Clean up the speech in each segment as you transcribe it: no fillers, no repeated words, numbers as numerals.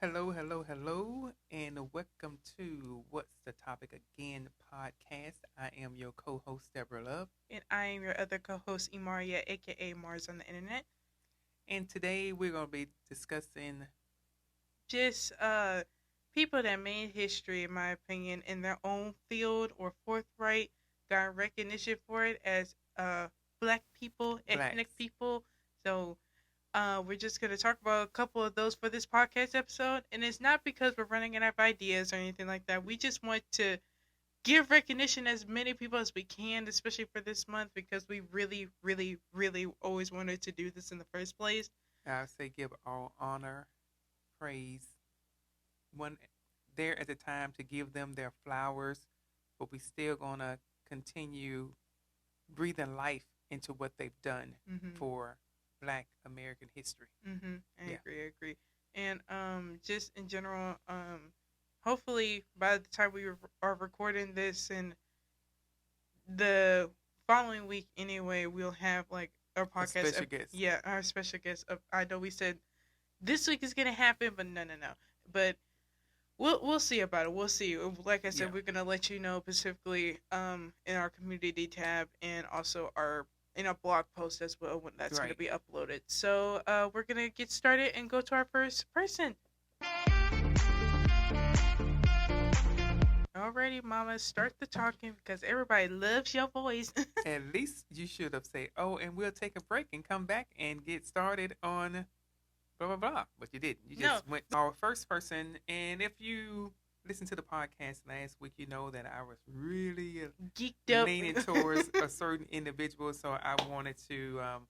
Hello, hello, hello, and welcome to What's the Topic Again podcast. I am your co host, Deborah Love, And I am your other co-host, Imaria, aka Mars on the internet. and today we're going to be discussing. Just people that made history, in my opinion, in their own field or forthright, got recognition for it as black people, ethnic Blacks. people. So we're just gonna talk about a couple of those for this podcast episode. And it's not because we're running out of ideas or anything like that. We just want to give recognition as many people as we can, especially for this month, because we really, really, really always wanted to do this in the first place. I say give all honor, praise, one there at the time to give them their flowers, but we still going to continue breathing life into what they've done Mm-hmm. for Black American history. Mm-hmm. I Yeah. agree. I agree. And just in general, hopefully by the time we are recording this and the following week, anyway, we'll have like our A podcast. special guest. Yeah, our special guest. I know we said this week is gonna happen, but no. But we'll see about it. We'll see. Like I said, Yeah. we're gonna let you know specifically in our community tab and also our in a blog post as well when that's gonna Right. be uploaded. So we're gonna get started and go to our first person. Alrighty, Mama, start the talking because everybody loves your voice. At least you should have said, "Oh, and we'll take a break and come back and get started on blah blah blah." But you didn't. You No. just went to our first person. And if you listened to the podcast last week, you know that I was really Geeked up. leaning towards a certain individual, so I wanted to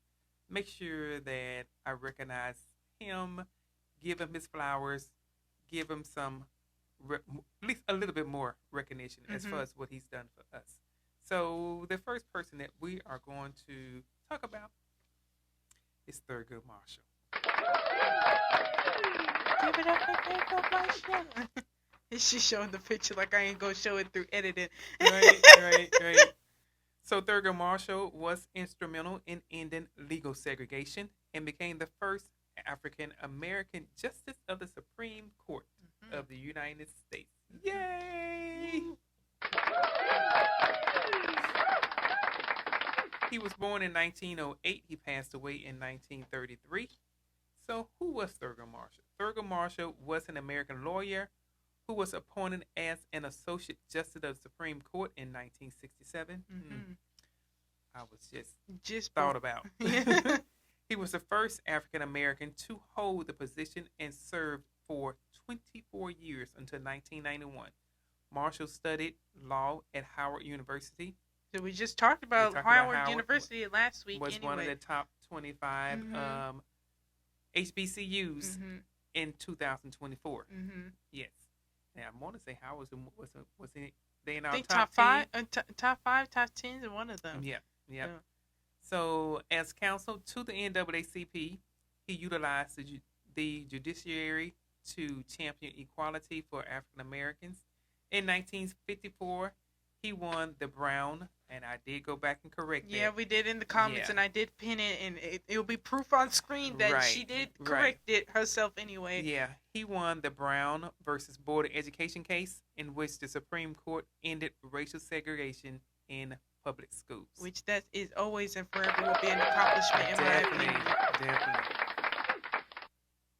make sure that I recognize him, give him his flowers, give him some, at least a little bit more recognition as far as what he's done for us. So the first person that we are going to talk about is Thurgood Marshall. Give it up for Marshall. She's showing the picture like I ain't gonna show it through editing. Right. So Thurgood Marshall was instrumental in ending legal segregation and became the first African American justice of the Supreme Court of the United States. Yay! He was born in 1908. He passed away in 1933. So who was Thurgood Marshall? Thurgood Marshall was an American lawyer who was appointed as an associate justice of the Supreme Court in 1967. I was just thought about. He was the first African American to hold the position and served for 24 years until 1991. Marshall studied law at Howard University. So we just talked about Howard University last week. Was one of the top 25 HBCUs in 2024. Yes. Now I want to say Howard was in our top 5, top 10 is one of them. Yeah. So as counsel to the NAACP, he utilized the judiciary to champion equality for African Americans. In 1954, he won the Brown, and I did go back and correct that. Yeah, we did in the comments, and I did pin it, and it'll be proof on screen that she did correct it herself anyway. Yeah, he won the Brown versus Board of Education case in which the Supreme Court ended racial segregation in public schools. Which that is always and forever will be an accomplishment in my opinion. Definitely.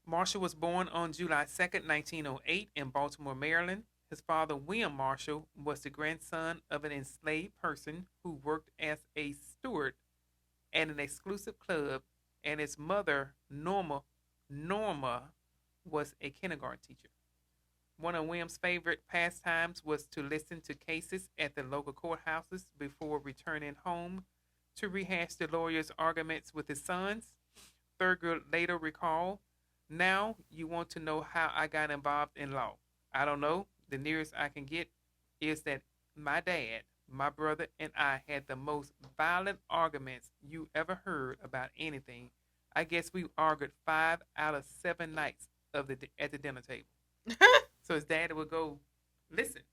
Marshall was born on July 2nd, 1908 in Baltimore, Maryland. His father, William Marshall, was the grandson of an enslaved person who worked as a steward at an exclusive club, and his mother, Norma, was a kindergarten teacher. One of William's favorite pastimes was to listen to cases at the local courthouses before returning home to rehash the lawyer's arguments with his sons. Thurgood later recalled, "Now you want to know how I got involved in law. I don't know. The nearest I can get is that my dad, my brother, and I had the most violent arguments you ever heard about anything. I guess we argued 5 out of 7 nights at the dinner table." So his dad would go listen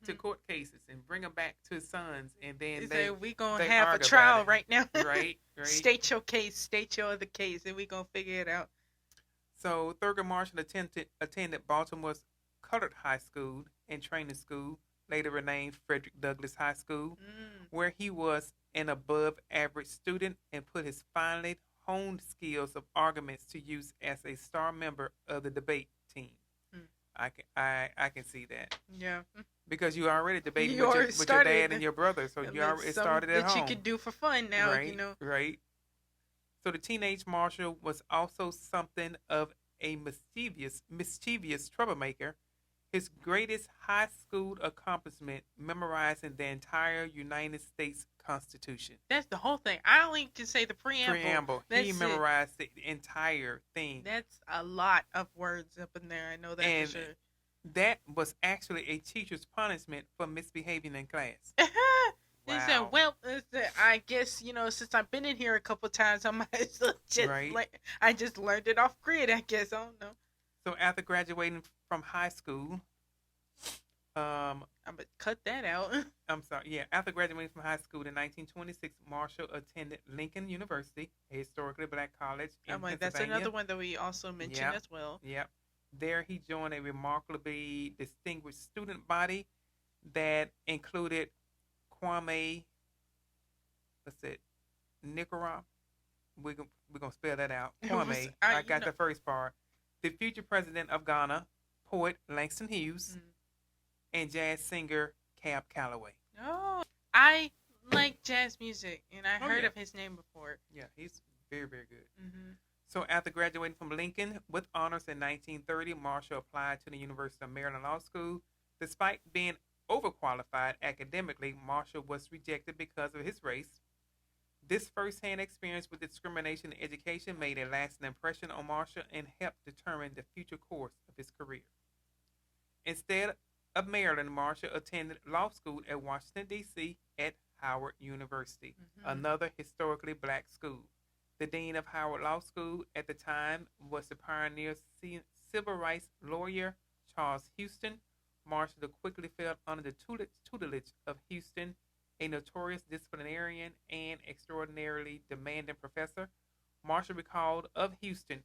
to court cases and bring them back to his sons, and then we gonna have a trial right now. Right. State your case, state your other case, and we gonna figure it out. So Thurgood Marshall attended Baltimore's Colored High School and Training School, later renamed Frederick Douglass High School, Mm. where he was an above average student and put his finely honed skills of arguments to use as a star member of the debate team. Mm. I can see that. Yeah. Because you already debating You already with your dad started. and your brother, so And you that's already something started at that home. you can do for fun now, right, you know. Right. So the teenage Marshall was also something of a mischievous troublemaker. His greatest high school accomplishment, memorizing the entire United States Constitution. That's the whole thing. I only can say the preamble. He memorized the entire thing. That's a lot of words up in there. I know that and for sure. That was actually a teacher's punishment for misbehaving in class. They said, well, I guess, you know, since I've been in here a couple times, I might as well just, I just learned it off grid, I guess. I don't know. So after graduating from high school, I'm going to cut that out. I'm sorry. Yeah, after graduating from high school in 1926, Marshall attended Lincoln University, a historically black college in Pennsylvania. That's another one that we also mentioned as well. Yep. There he joined a remarkably distinguished student body that included Kwame, Nkrumah. We're gonna spell that out. Kwame. I got the first part. The future president of Ghana, poet Langston Hughes, and jazz singer Cab Calloway. Oh, I like jazz music, and I heard of his name before. Yeah, he's very, very good. Mm-hmm. So after graduating from Lincoln with honors in 1930, Marshall applied to the University of Maryland Law School. Despite being overqualified academically, Marshall was rejected because of his race. This first-hand experience with discrimination in education made a lasting impression on Marshall and helped determine the future course of his career. Instead of Maryland, Marshall attended law school at Washington, D.C. at Howard University, another historically black school. The dean of Howard Law School at the time was the pioneer civil rights lawyer Charles Houston. Marshall quickly fell under the tutelage of Houston, a notorious disciplinarian and extraordinarily demanding professor. Marshall recalled of Houston,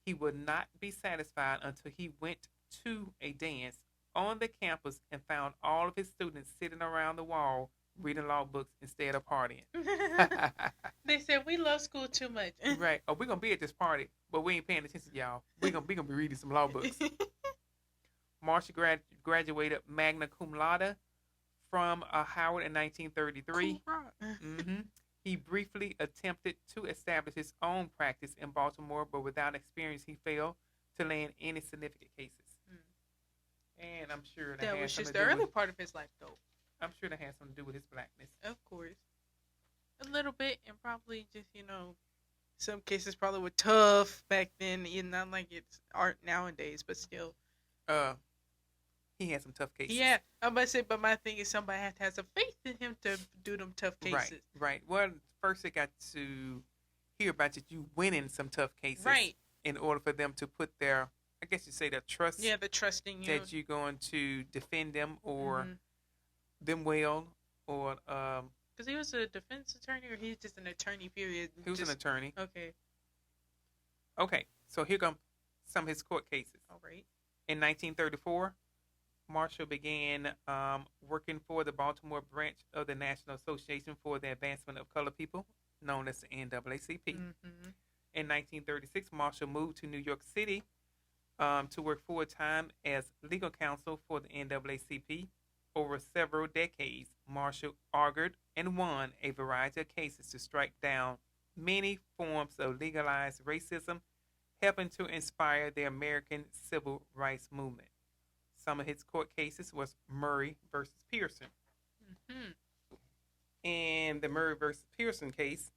he would not be satisfied until he went to a dance on the campus and found all of his students sitting around the wall reading law books instead of partying. They said, we love school too much. Right. Oh, we're going to be at this party, but we ain't paying attention, y'all. We're gonna be reading some law books. Marshall graduated magna cum laude from Howard in 1933. He briefly attempted to establish his own practice in Baltimore, but without experience, he failed to land any significant cases. And I'm sure that was just the early part of his life, though. I'm sure that has something to do with his blackness. Of course. A little bit, and probably just, you know, some cases probably were tough back then. Not like it's art nowadays, but still. He had some tough cases. Yeah, I'm about to say, but my thing is somebody has to have some faith in him to do them tough cases. Right. Well, first they got to hear about you winning some tough cases. Right. In order for them to put their, I guess you say, their trust. Yeah, the trusting you. That you're going to defend them or them well, or because he was a defense attorney, or he's just an attorney. Period. He was an attorney. Okay. So here come some of his court cases. All right. In 1934, Marshall began working for the Baltimore branch of the National Association for the Advancement of Colored People, known as the NAACP. In 1936, Marshall moved to New York City to work full-time as legal counsel for the NAACP. Over several decades, Marshall argued and won a variety of cases to strike down many forms of legalized racism, helping to inspire the American civil rights movement. Some of his court cases was Murray versus Pearson. And the Murray versus Pearson case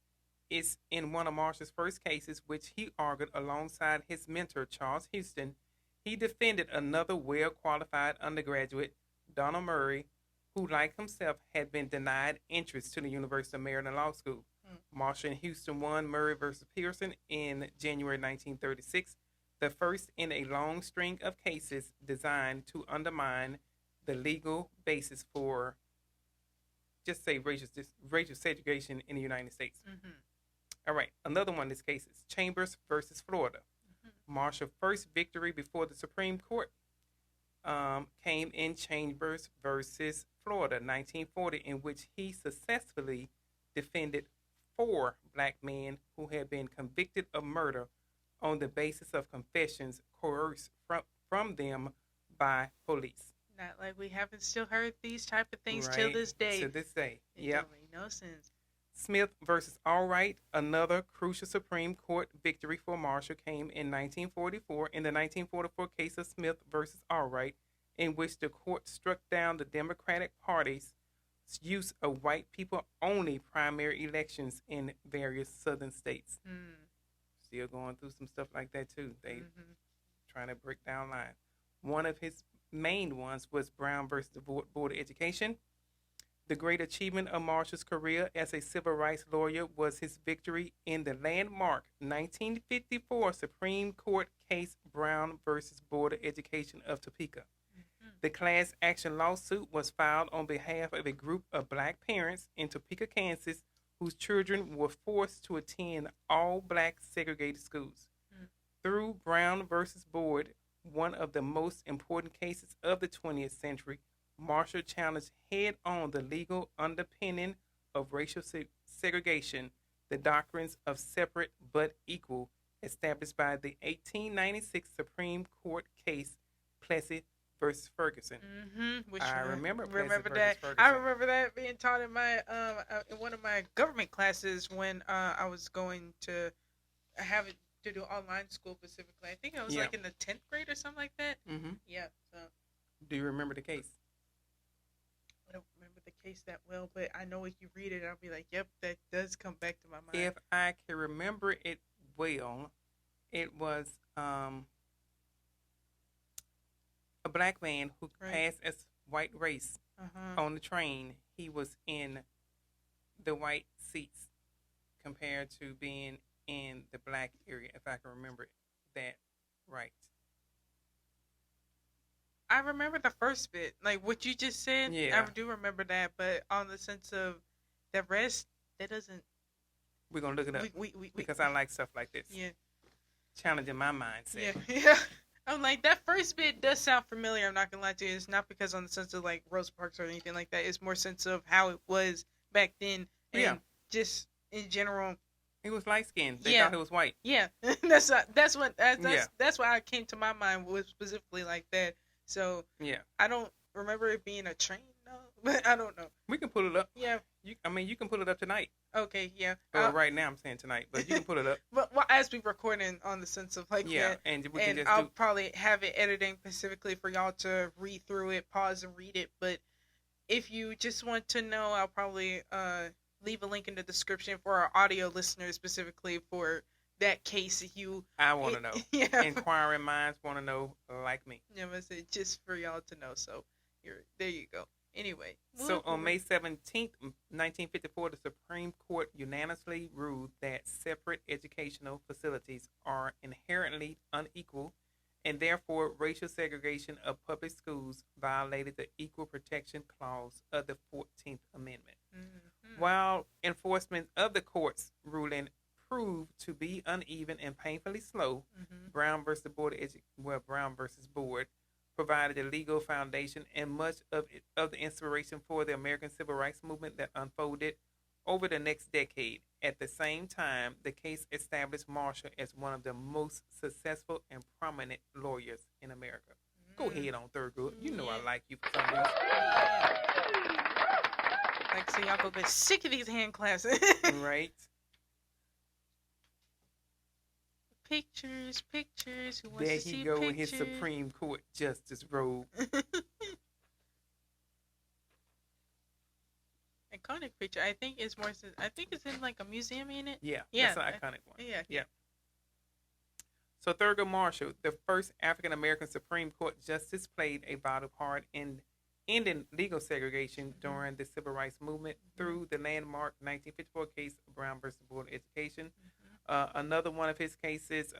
is in one of Marshall's first cases, which he argued alongside his mentor, Charles Houston. He defended another well-qualified undergraduate, Donald Murray, who, like himself, had been denied entrance to the University of Maryland Law School. Marshall and Houston won Murray versus Pearson in January 1936, the first in a long string of cases designed to undermine the legal basis for, just say, racial segregation in the United States. All right, another one of these cases, Chambers versus Florida. Marshall's first victory before the Supreme Court came in Chambers versus Florida, 1940, in which he successfully defended four black men who had been convicted of murder on the basis of confessions coerced from them by police. Not like we haven't still heard these type of things till Right. this day. To this day. It Yep. don't make no sense. Smith versus Allwright, another crucial Supreme Court victory for Marshall, came in 1944 in the 1944 case of Smith versus Allwright, in which the court struck down the Democratic Party's use of white people-only primary elections in various southern states. Still going through some stuff like that, too. They trying to break down lines. One of his main ones was Brown versus the Board of Education. The great achievement of Marshall's career as a civil rights lawyer was his victory in the landmark 1954 Supreme Court case Brown versus Board of Education of Topeka. The class action lawsuit was filed on behalf of a group of black parents in Topeka, Kansas, whose children were forced to attend all black segregated schools. Through Brown versus Board, one of the most important cases of the 20th century, Marshall challenged head-on the legal underpinning of racial segregation, the doctrines of separate but equal, established by the 1896 Supreme Court case Plessy versus Ferguson. Which I remember that. I remember that being taught in my in one of my government classes when I was going to have it to do online school specifically. I think it was like in the 10th grade or something like that. Yeah. So. Do you remember the case? I don't remember the case that well, but I know if you read it, I'll be like, yep, that does come back to my mind. If I can remember it well, it was a black man who passed as white race on the train. He was in the white seats compared to being in the black area, if I can remember that right. I remember the first bit, like what you just said. Yeah. I do remember that, but on the sense of the rest, that doesn't. We're gonna look it up because I like stuff like this. Yeah. Challenging my mindset. Yeah. I'm like, that first bit does sound familiar. I'm not gonna lie to you. It's not because on the sense of like Rosa Parks or anything like that. It's more sense of how it was back then, and just in general. He was light skinned. They thought he was white. Yeah, that's why I came to my mind was specifically like that. So I don't remember it being a train, no, but I don't know. We can pull it up. Yeah, you can pull it up tonight. Okay, yeah. Well, right now I'm saying tonight, but you can pull it up. But as we recording on the sense of like that, and we can just I'll probably have it editing specifically for y'all to read through it, pause and read it. But if you just want to know, I'll probably leave a link in the description for our audio listeners specifically for that case. I want to know. Yeah. Inquiring minds want to know, like me. Yeah, but it's just for y'all to know. So there you go. Anyway. So on May 17th, 1954, the Supreme Court unanimously ruled that separate educational facilities are inherently unequal, and therefore racial segregation of public schools violated the Equal Protection Clause of the 14th Amendment. While enforcement of the court's ruling proved to be uneven and painfully slow, Brown versus Board provided a legal foundation and much of the inspiration for the American Civil Rights Movement that unfolded over the next decade. At the same time, the case established Marshall as one of the most successful and prominent lawyers in America. Go ahead on, Thurgood. You know I like you for some reason. Like, so y'all go get sick of these hand classes. Right. Pictures. Who wants there to see he go pictures? In his Supreme Court justice robe. Iconic picture. I think it's more. I think it's in like a museum in it. Yeah. That's an iconic one. Yeah. So Thurgood Marshall, the first African American Supreme Court justice, played a vital part in ending legal segregation during the Civil Rights Movement through the landmark 1954 case of Brown versus Board of Education. Another one of his cases,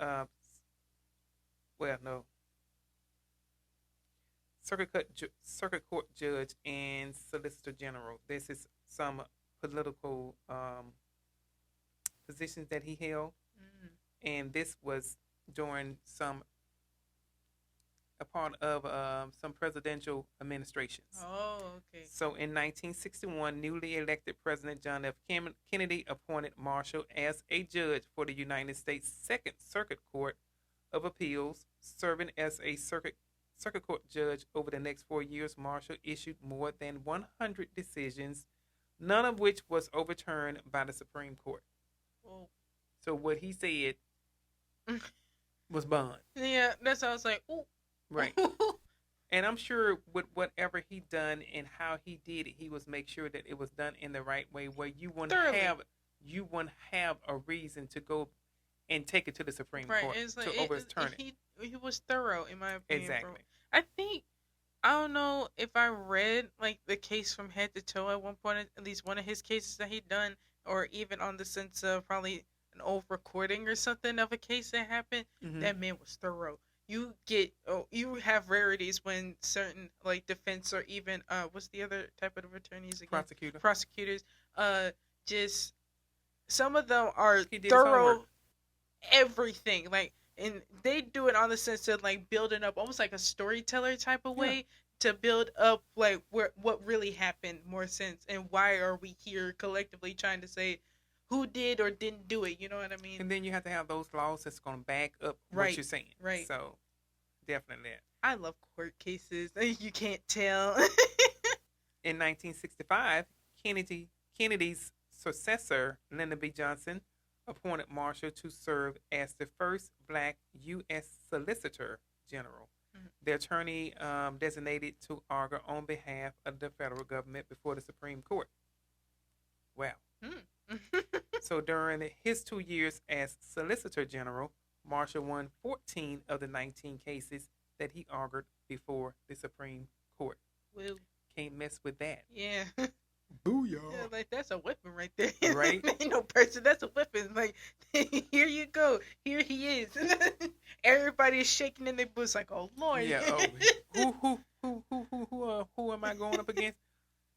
Circuit Court Judge and Solicitor General. This is some political positions that he held, and this was during a part of some presidential administrations. Oh, okay. So in 1961, newly elected President John F. Kennedy appointed Marshall as a judge for the United States Second Circuit Court of Appeals, serving as a circuit court judge over the next 4 years. Marshall issued more than 100 decisions, none of which was overturned by the Supreme Court. Whoa. So what he said was bond. Yeah, that's how I was like, ooh. Right. And I'm sure with whatever he done and how he did it, he was make sure that it was done in the right way, where you wouldn't have a reason to go and take it to the Supreme Court to overturn it. He was thorough, in my opinion. Exactly. I think, I don't know if I read like the case from head to toe at one point, at least one of his cases that he'd done, or even on the sense of probably an old recording or something of a case that happened. Mm-hmm. That man was thorough. You have rarities when certain like defense or even what's the other type of attorneys again? Prosecutors. Just some of them are thorough. Everything like, and they do it on the sense of like building up almost like a storyteller type of way to build up like what really happened more sense, and why are we here collectively trying to say who did or didn't do it, you know what I mean? And then you have to have those laws that's going to back up what you're saying. Right. So, definitely that. I love court cases. You can't tell. In 1965, Kennedy's successor, Lyndon B. Johnson, appointed Marshall to serve as the first black U.S. Solicitor General, the attorney designated to argue on behalf of the federal government before the Supreme Court. Wow. So during his 2 years as Solicitor General, Marshall won 14 of the 19 cases that he argued before the Supreme Court. Well, can't mess with that. Yeah. Booyah. Yeah, like that's a weapon right there. Right? Ain't no person. That's a weapon. Like, here you go. Here he is. Everybody is shaking in their boots like, oh Lord. Yeah. Oh, who am I going up against?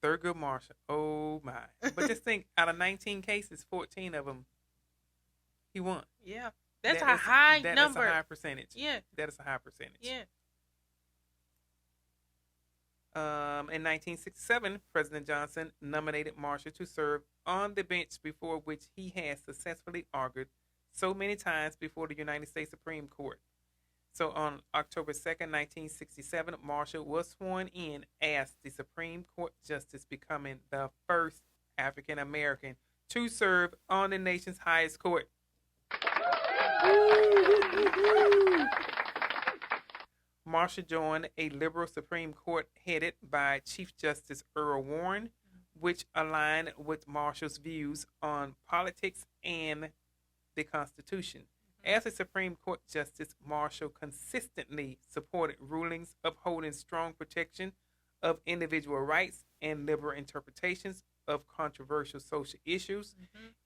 Thurgood Marshall. Oh my! But just think, out of 19 cases, 14 of them he won. Yeah, that's a high number. That's a high percentage. Yeah, that is a high percentage. Yeah. In 1967, President Johnson nominated Marshall to serve on the bench before which he has successfully argued so many times before the United States Supreme Court. So on October 2nd, 1967, Marshall was sworn in as the Supreme Court Justice, becoming the first African American to serve on the nation's highest court. Marshall joined a liberal Supreme Court headed by Chief Justice Earl Warren, which aligned with Marshall's views on politics and the Constitution. As a Supreme Court Justice, Marshall consistently supported rulings upholding strong protection of individual rights and liberal interpretations of controversial social issues.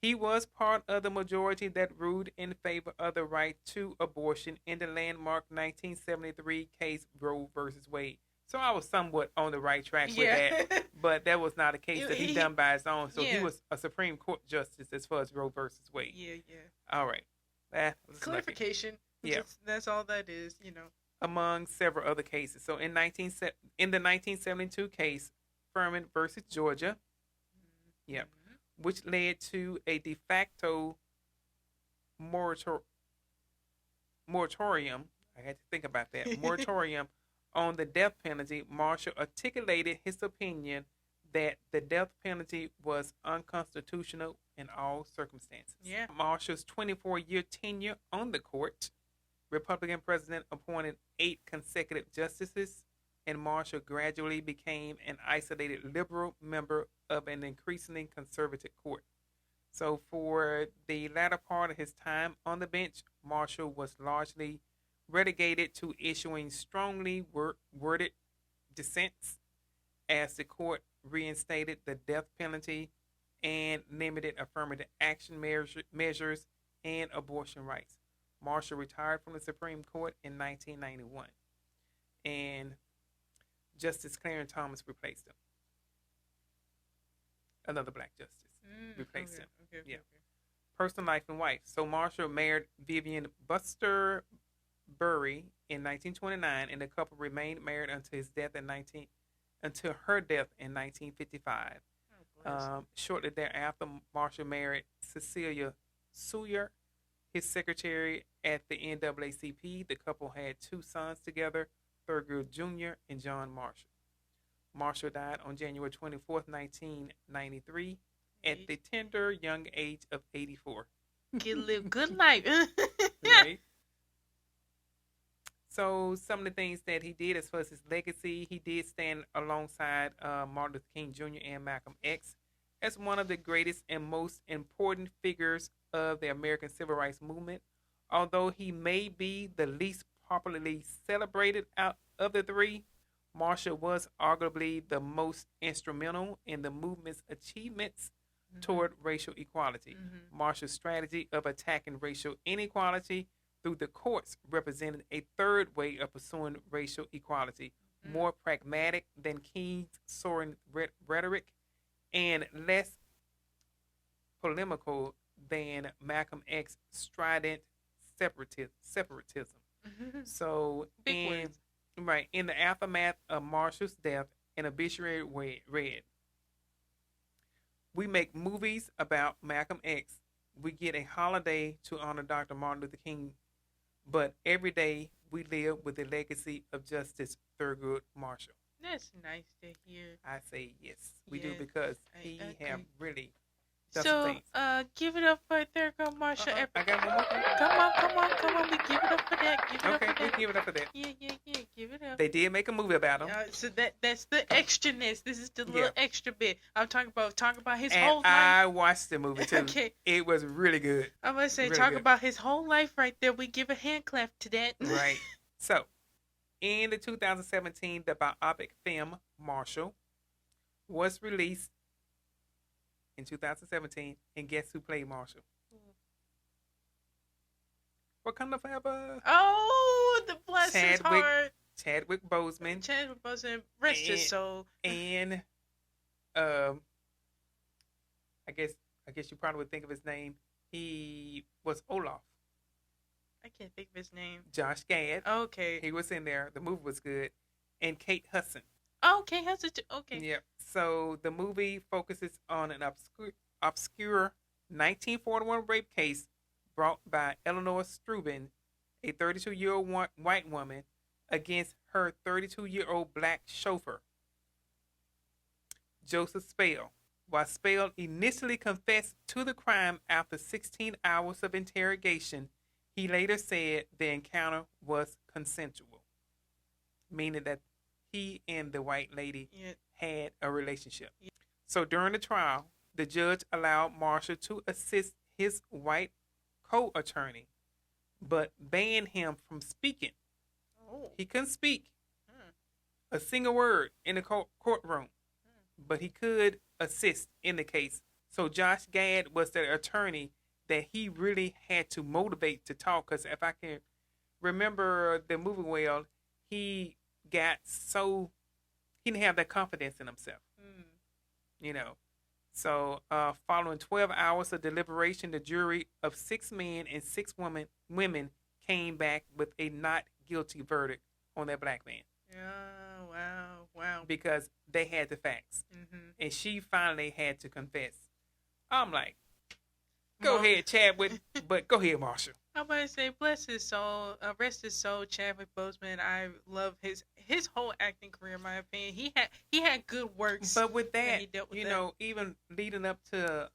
He was part of the majority that ruled in favor of the right to abortion in the landmark 1973 case Roe v. Wade. So I was somewhat on the right track with that, but that was not a case that he done by his own. So he was a Supreme Court Justice as far as Roe v. Wade. Yeah. All right. Clarification. Yeah. That's all that is, you know. Among several other cases. So in the 1972 case, Furman versus Georgia, which led to a de facto moratorium. I had to think about that. Moratorium on the death penalty. Marshall articulated his opinion that the death penalty was unconstitutional in all circumstances. Yeah. Marshall's 24-year tenure on the court, Republican president appointed 8 consecutive justices, and Marshall gradually became an isolated liberal member of an increasingly conservative court. So for the latter part of his time on the bench, Marshall was largely relegated to issuing strongly worded dissents as the court reinstated the death penalty and limited affirmative action measures and abortion rights. Marshall retired from the Supreme Court in 1991, and Justice Clarence Thomas replaced him. Another black justice replaced him. Okay. Personal life and wife. So Marshall married Vivian Buster Bury in 1929, and the couple remained married until her death in 1955. Shortly thereafter, Marshall married Cecilia Sawyer, his secretary at the NAACP. The couple had two sons together, Thurgood Jr. and John Marshall. Marshall died on January 24th, 1993, at the tender young age of 84. Get a little good life. Right. So some of the things that he did as far as his legacy, he did stand alongside Martin Luther King Jr. and Malcolm X as one of the greatest and most important figures of the American Civil Rights Movement. Although he may be the least popularly celebrated out of the three, Marshall was arguably the most instrumental in the movement's achievements toward racial equality. Marshall's strategy of attacking racial inequality through the courts represented a third way of pursuing racial equality, more pragmatic than King's soaring rhetoric and less polemical than Malcolm X's strident separatism. So, in the aftermath of Marshall's death, an obituary read, "We make movies about Malcolm X. We get a holiday to honor Dr. Martin Luther King, but every day we live with the legacy of Justice Thurgood Marshall." That's nice to hear. I say yes, we do, because he have really done so, some things. Give it up for Thurgood Marshall. I got one more thing. Come on, we give it up for that. Give it up for that. We give it up for that. Yeah, give it up. They did make a movie about him. So that's the extraness. This is the little extra bit. I'm talking about his and whole life. I watched the movie too. Okay. It was really good. I'm gonna say really talk good. about his whole life right there. We give a hand clap to that. Right. So, in the 2017, the biopic film Marshall was released in 2017, and guess who played Marshall? Wakanda Forever. Oh, the bless his heart. Chadwick Boseman. Chadwick Boseman, rest his soul. And I guess you probably would think of his name. He was Olaf. I can't think of his name. Josh Gad. Okay. He was in there. The movie was good. And Kate Hudson. Oh, Kate Hudson too. Okay. Yeah. So the movie focuses on an obscure 1941 rape case brought by Eleanor Strubin, a 32-year-old white woman, against her 32-year-old black chauffeur, Joseph Spell. While Spell initially confessed to the crime after 16 hours of interrogation, he later said the encounter was consensual, meaning that he and the white lady had a relationship. Yeah. So during the trial, the judge allowed Marshall to assist his white co-attorney, but banned him from speaking. Oh. He couldn't speak a single word in the courtroom, but he could assist in the case. So Josh Gad was the attorney that he really had to motivate to talk, because if I can remember the movie well, he didn't have that confidence in himself. You know. So following 12 hours of deliberation, the jury of 6 men and 6 women came back with a not guilty verdict on that black man. Wow. Because they had the facts. And she finally had to confess. I'm like, go ahead, Chadwick, but go ahead, Marshall. I'm about to say, bless his soul, rest his soul, Chadwick Boseman. I love his whole acting career, in my opinion. He had good works. But with that, even leading up to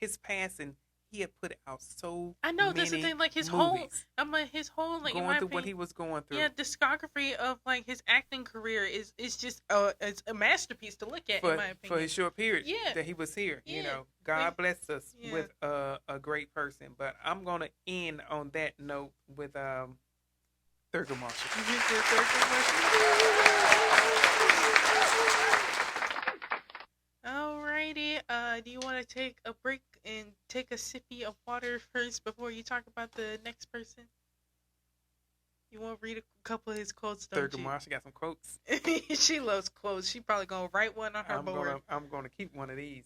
his passing, he had put out so I know many that's the thing. Like his movies. his whole like going in my through opinion, what he was going through. Yeah, discography of like his acting career is just it's a masterpiece to look at, in my opinion. For his short period that he was here. God bless us with a great person. But I'm gonna end on that note with Thurgood Marshall. Alrighty. Do you want to take a break and take a sippy of water first before you talk about the next person? You want to read a couple of his quotes, don't Thurgood Marshall got some quotes. She loves quotes. She probably going to write one on her board. I'm going to keep one of these.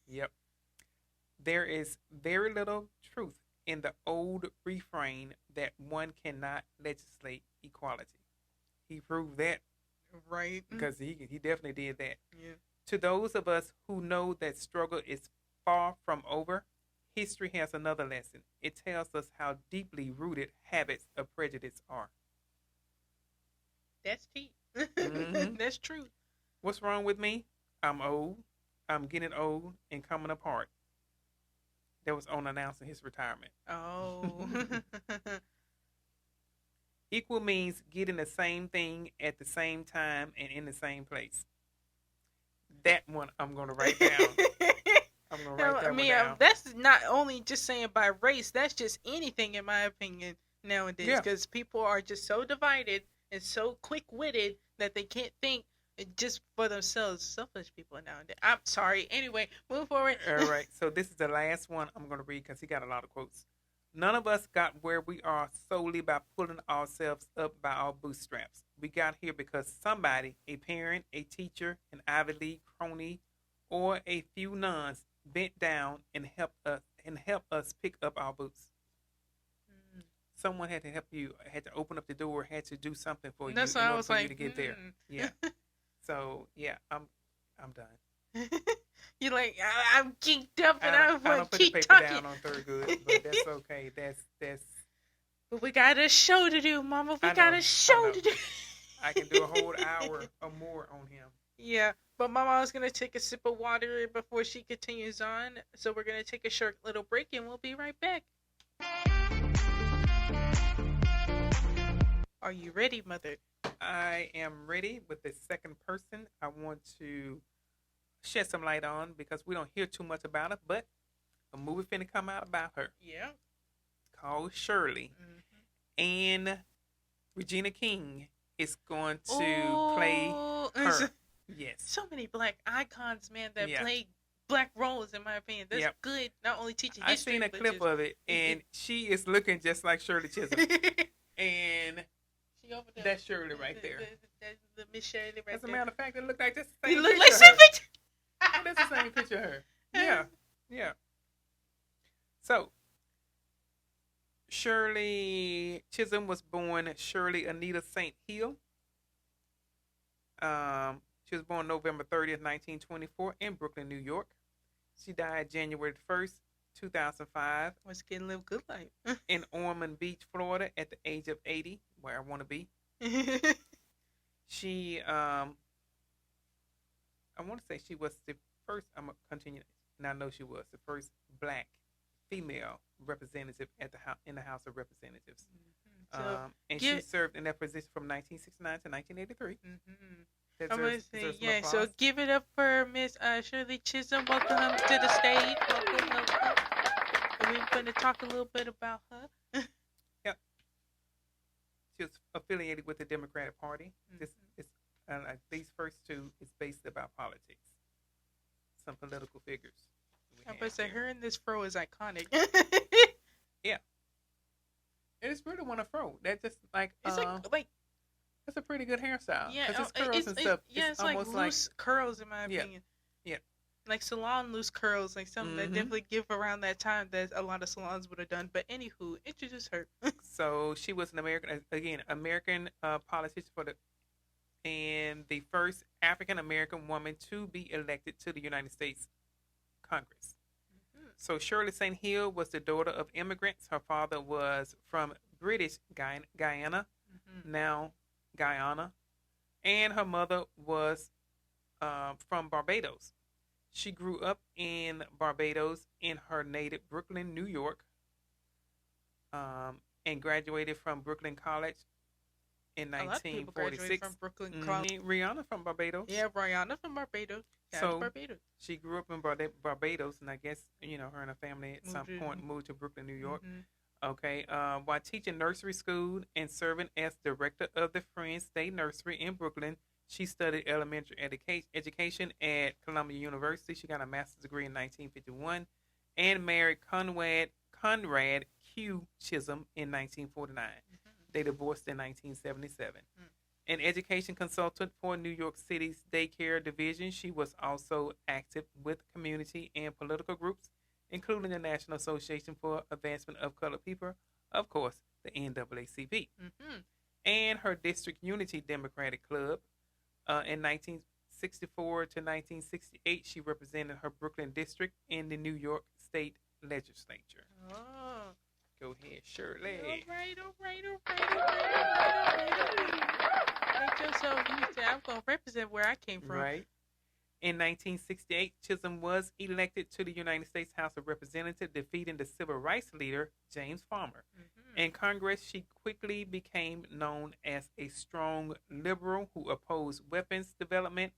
Yep. There is very little truth in the old refrain that one cannot legislate equality. He proved that Right. because he definitely did that. Yeah. To those of us who know that struggle is far from over, history has another lesson. It tells us how deeply rooted habits of prejudice are. That's deep. Mm-hmm. That's true. What's wrong with me? I'm old. I'm getting old and coming apart. That was on announcing his retirement. Oh. Equal means getting the same thing at the same time and in the same place. That one I'm going to write down. I'm going to write that one down. That's not only just saying by race. That's just anything, in my opinion, nowadays. Yeah. Because people are just so divided and so quick-witted that they can't think just for themselves. Selfish people nowadays. I'm sorry. Anyway, move forward. All right. So this is the last one I'm going to read because he got a lot of quotes. None of us got where we are solely by pulling ourselves up by our bootstraps. We got here because somebody, a parent, a teacher, an Ivy League crony, or a few nuns bent down and helped us pick up our boots. Mm. Someone had to help you, had to open up the door, had to do something for you That's in why I order was for like, you to get there. Yeah. So yeah, I'm done. You're like, I'm geeked up and I I want don't to put the keep paper talking. down on Thurgood, but that's okay. That's. But we got a show to do, Mama. We I got know, a show to do. I can do a whole hour or more on him. Yeah, but Mama was gonna take a sip of water before she continues on, so we're gonna take a short little break and we'll be right back. Are you ready, Mother? I am ready with the second person. I want to shed some light on because we don't hear too much about her, but a movie finna come out about her. Yeah. It's called Shirley. Mm-hmm. And Regina King is going to play her. Yes. So many black icons, man, that Yeah. play black roles, in my opinion. That's good. Not only teaching I've history, seen a but clip just... of it, and she is looking just like Shirley Chisholm. And she over there. That's Shirley right there. The Miss Shirley right there. As a matter of fact, it looked like this the same You look picture like of her. Savage. Oh, that's the same picture of her. Yeah. Yeah. So, Shirley Chisholm was born Shirley Anita St. Hill. She was born November 30th, 1924 in Brooklyn, New York. She died January 1st, 2005. Was getting a little good life. In Ormond Beach, Florida at the age of 80, where I want to be. She, I want to say she was the first, I'm going to continue, and I know she was the first black female representative at in the House of Representatives. Mm-hmm. And she served in that position from 1969 to 1983. Mm-hmm. I'm going to say, yeah, so give it up for Miss Shirley Chisholm. Welcome to the stage. Welcome. And we're going to talk a little bit about her. Yep. She was affiliated with the Democratic Party. Mm-hmm. This is these first two is based about politics. Some political figures. I'm going to say her in this fro is iconic. Yeah. It is really one of fro. That's just like it's like that's a pretty good hairstyle. Yeah, it's curls and stuff. Yeah, it's like loose curls in my opinion. Yeah. Like salon loose curls, like something that definitely give around that time that a lot of salons would have done. But anywho, introduce her. So she was an American politician and the first African American woman to be elected to the United States Congress. Mm-hmm. So Shirley St. Hill was the daughter of immigrants. Her father was from British Guyana, now Guyana, and her mother was from Barbados. She grew up in Barbados in her native Brooklyn, New York, and graduated from Brooklyn College in 1946. Graduated from Brooklyn College. Rihanna from Barbados. Yeah, Rihanna from Barbados. Barbados. She grew up in Barbados, and I guess her and her family at some point moved to Brooklyn, New York. Mm-hmm. Okay, while teaching nursery school and serving as director of the Friends State Nursery in Brooklyn, she studied elementary education at Columbia University. She got a master's degree in 1951 and married Conrad Q. Chisholm in 1949. Mm-hmm. They divorced in 1977. Mm-hmm. An education consultant for New York City's daycare division, she was also active with community and political groups, including the National Association for Advancement of Colored People, of course, the NAACP, Mm-hmm. and her District Unity Democratic Club. In 1964 to 1968, she represented her Brooklyn district in the New York State Legislature. Oh. Go ahead, Shirley. All right. Make yourself used to. I'm going to represent where I came from. Right. In 1968, Chisholm was elected to the United States House of Representatives, defeating the civil rights leader, James Farmer. Mm-hmm. In Congress, she quickly became known as a strong liberal who opposed weapons development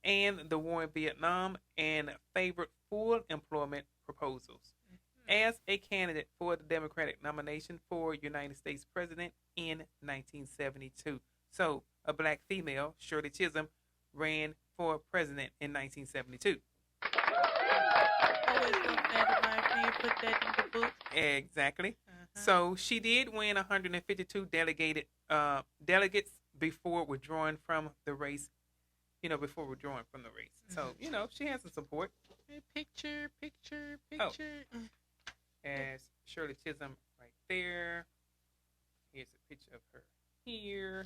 and the war in Vietnam and favored full employment proposals. Mm-hmm. As a candidate for the Democratic nomination for United States President in 1972. So, a black female, Shirley Chisholm, ran for president in 1972. Always felt that in my opinion, put that in the book. Exactly. Uh-huh. So she did win 152 delegates before withdrawing from the race. Before withdrawing from the race. So, she has some support. Picture. Oh. As Shirley Chisholm right there. Here's a picture of her here.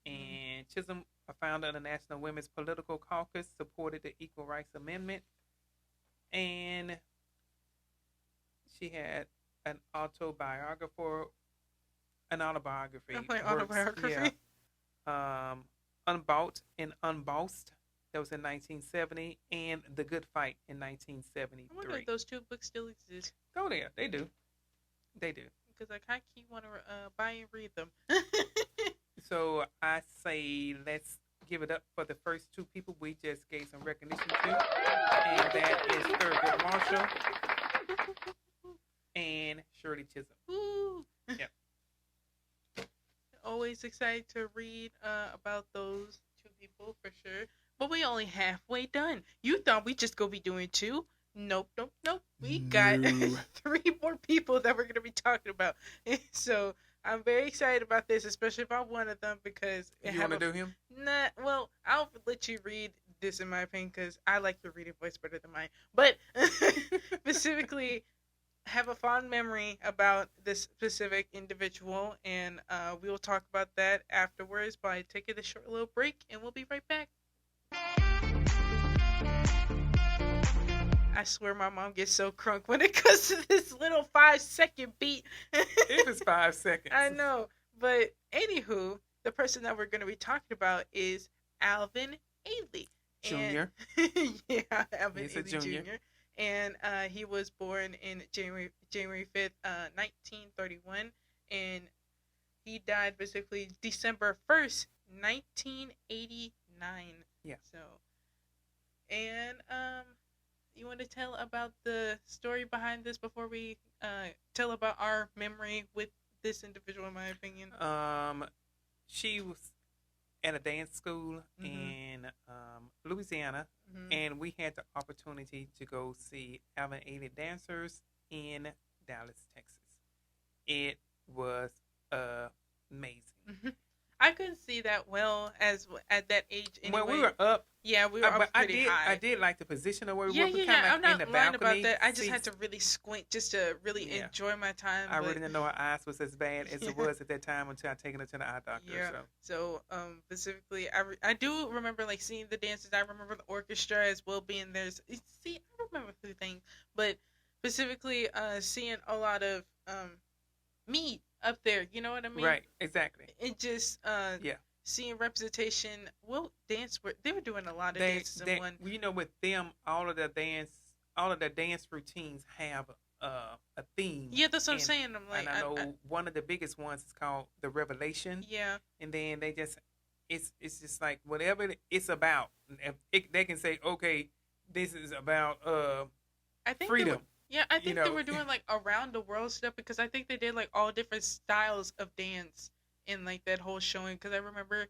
And Chisholm, a founder of the National Women's Political Caucus, supported the Equal Rights Amendment. And she had an autobiography. Autobiography. Yeah. Unbought and Unbossed. That was in 1970. And The Good Fight in 1973. I wonder if those two books still exist. Go there. They do. Because I kind of want to buy and read them. So I say let's give it up for the first two people we just gave some recognition to. And that is Thurgood Marshall and Shirley Chisholm. Woo! Yep. Always excited to read about those two people for sure. But we only halfway done. You thought we just go be doing two? Nope. We got 3 more people that we're going to be talking about. So I'm very excited about this, especially about one of them because... You want to do him? Nah, well, I'll let you read this in my opinion because I like your reading voice better than mine. But specifically... have a fond memory about this specific individual, and we will talk about that afterwards by taking a short little break, and we'll be right back. I swear my mom gets so crunk when it comes to this little 5-second beat. If it's 5 seconds. I know, but anywho, the person that we're going to be talking about is Alvin Ailey. Junior. Yeah, Alvin He's Ailey a junior. Jr. And he was born in January 5th, 1931, and he died basically December 1st, 1989. Yeah. So, and you want to tell about the story behind this before we tell about our memory with this individual, in my opinion? She was at a dance school in Louisiana, and we had the opportunity to go see Alvin Ailey dancers in Dallas, Texas. It was amazing. I couldn't see that well as at that age. Anyway. When we were up, yeah, we were up pretty high. I did like the position of where we yeah, were. Yeah, kind of I'm not in the lying balcony about that. I just seats. had to really squint just to really enjoy my time. I really didn't know her eyes was as bad as it was at that time until I taken her to the eye doctor. Yeah. So specifically, I do remember like seeing the dances. I remember the orchestra as well being there. See, I remember a few things, but specifically seeing a lot of me up there. You know what I mean? Right. Exactly. It just seeing representation. Well, they were doing a lot of dances in one. You know, with them, all of their dance routines have a theme. Yeah, that's what I'm saying. I'm like, and I know one of the biggest ones is called the Revelation. Yeah. And then they just, it's just like whatever it's about. They can say, okay, this is about I think freedom. I think they were doing like around the world stuff because I think they did like all different styles of dance in like that whole showing. Because I remember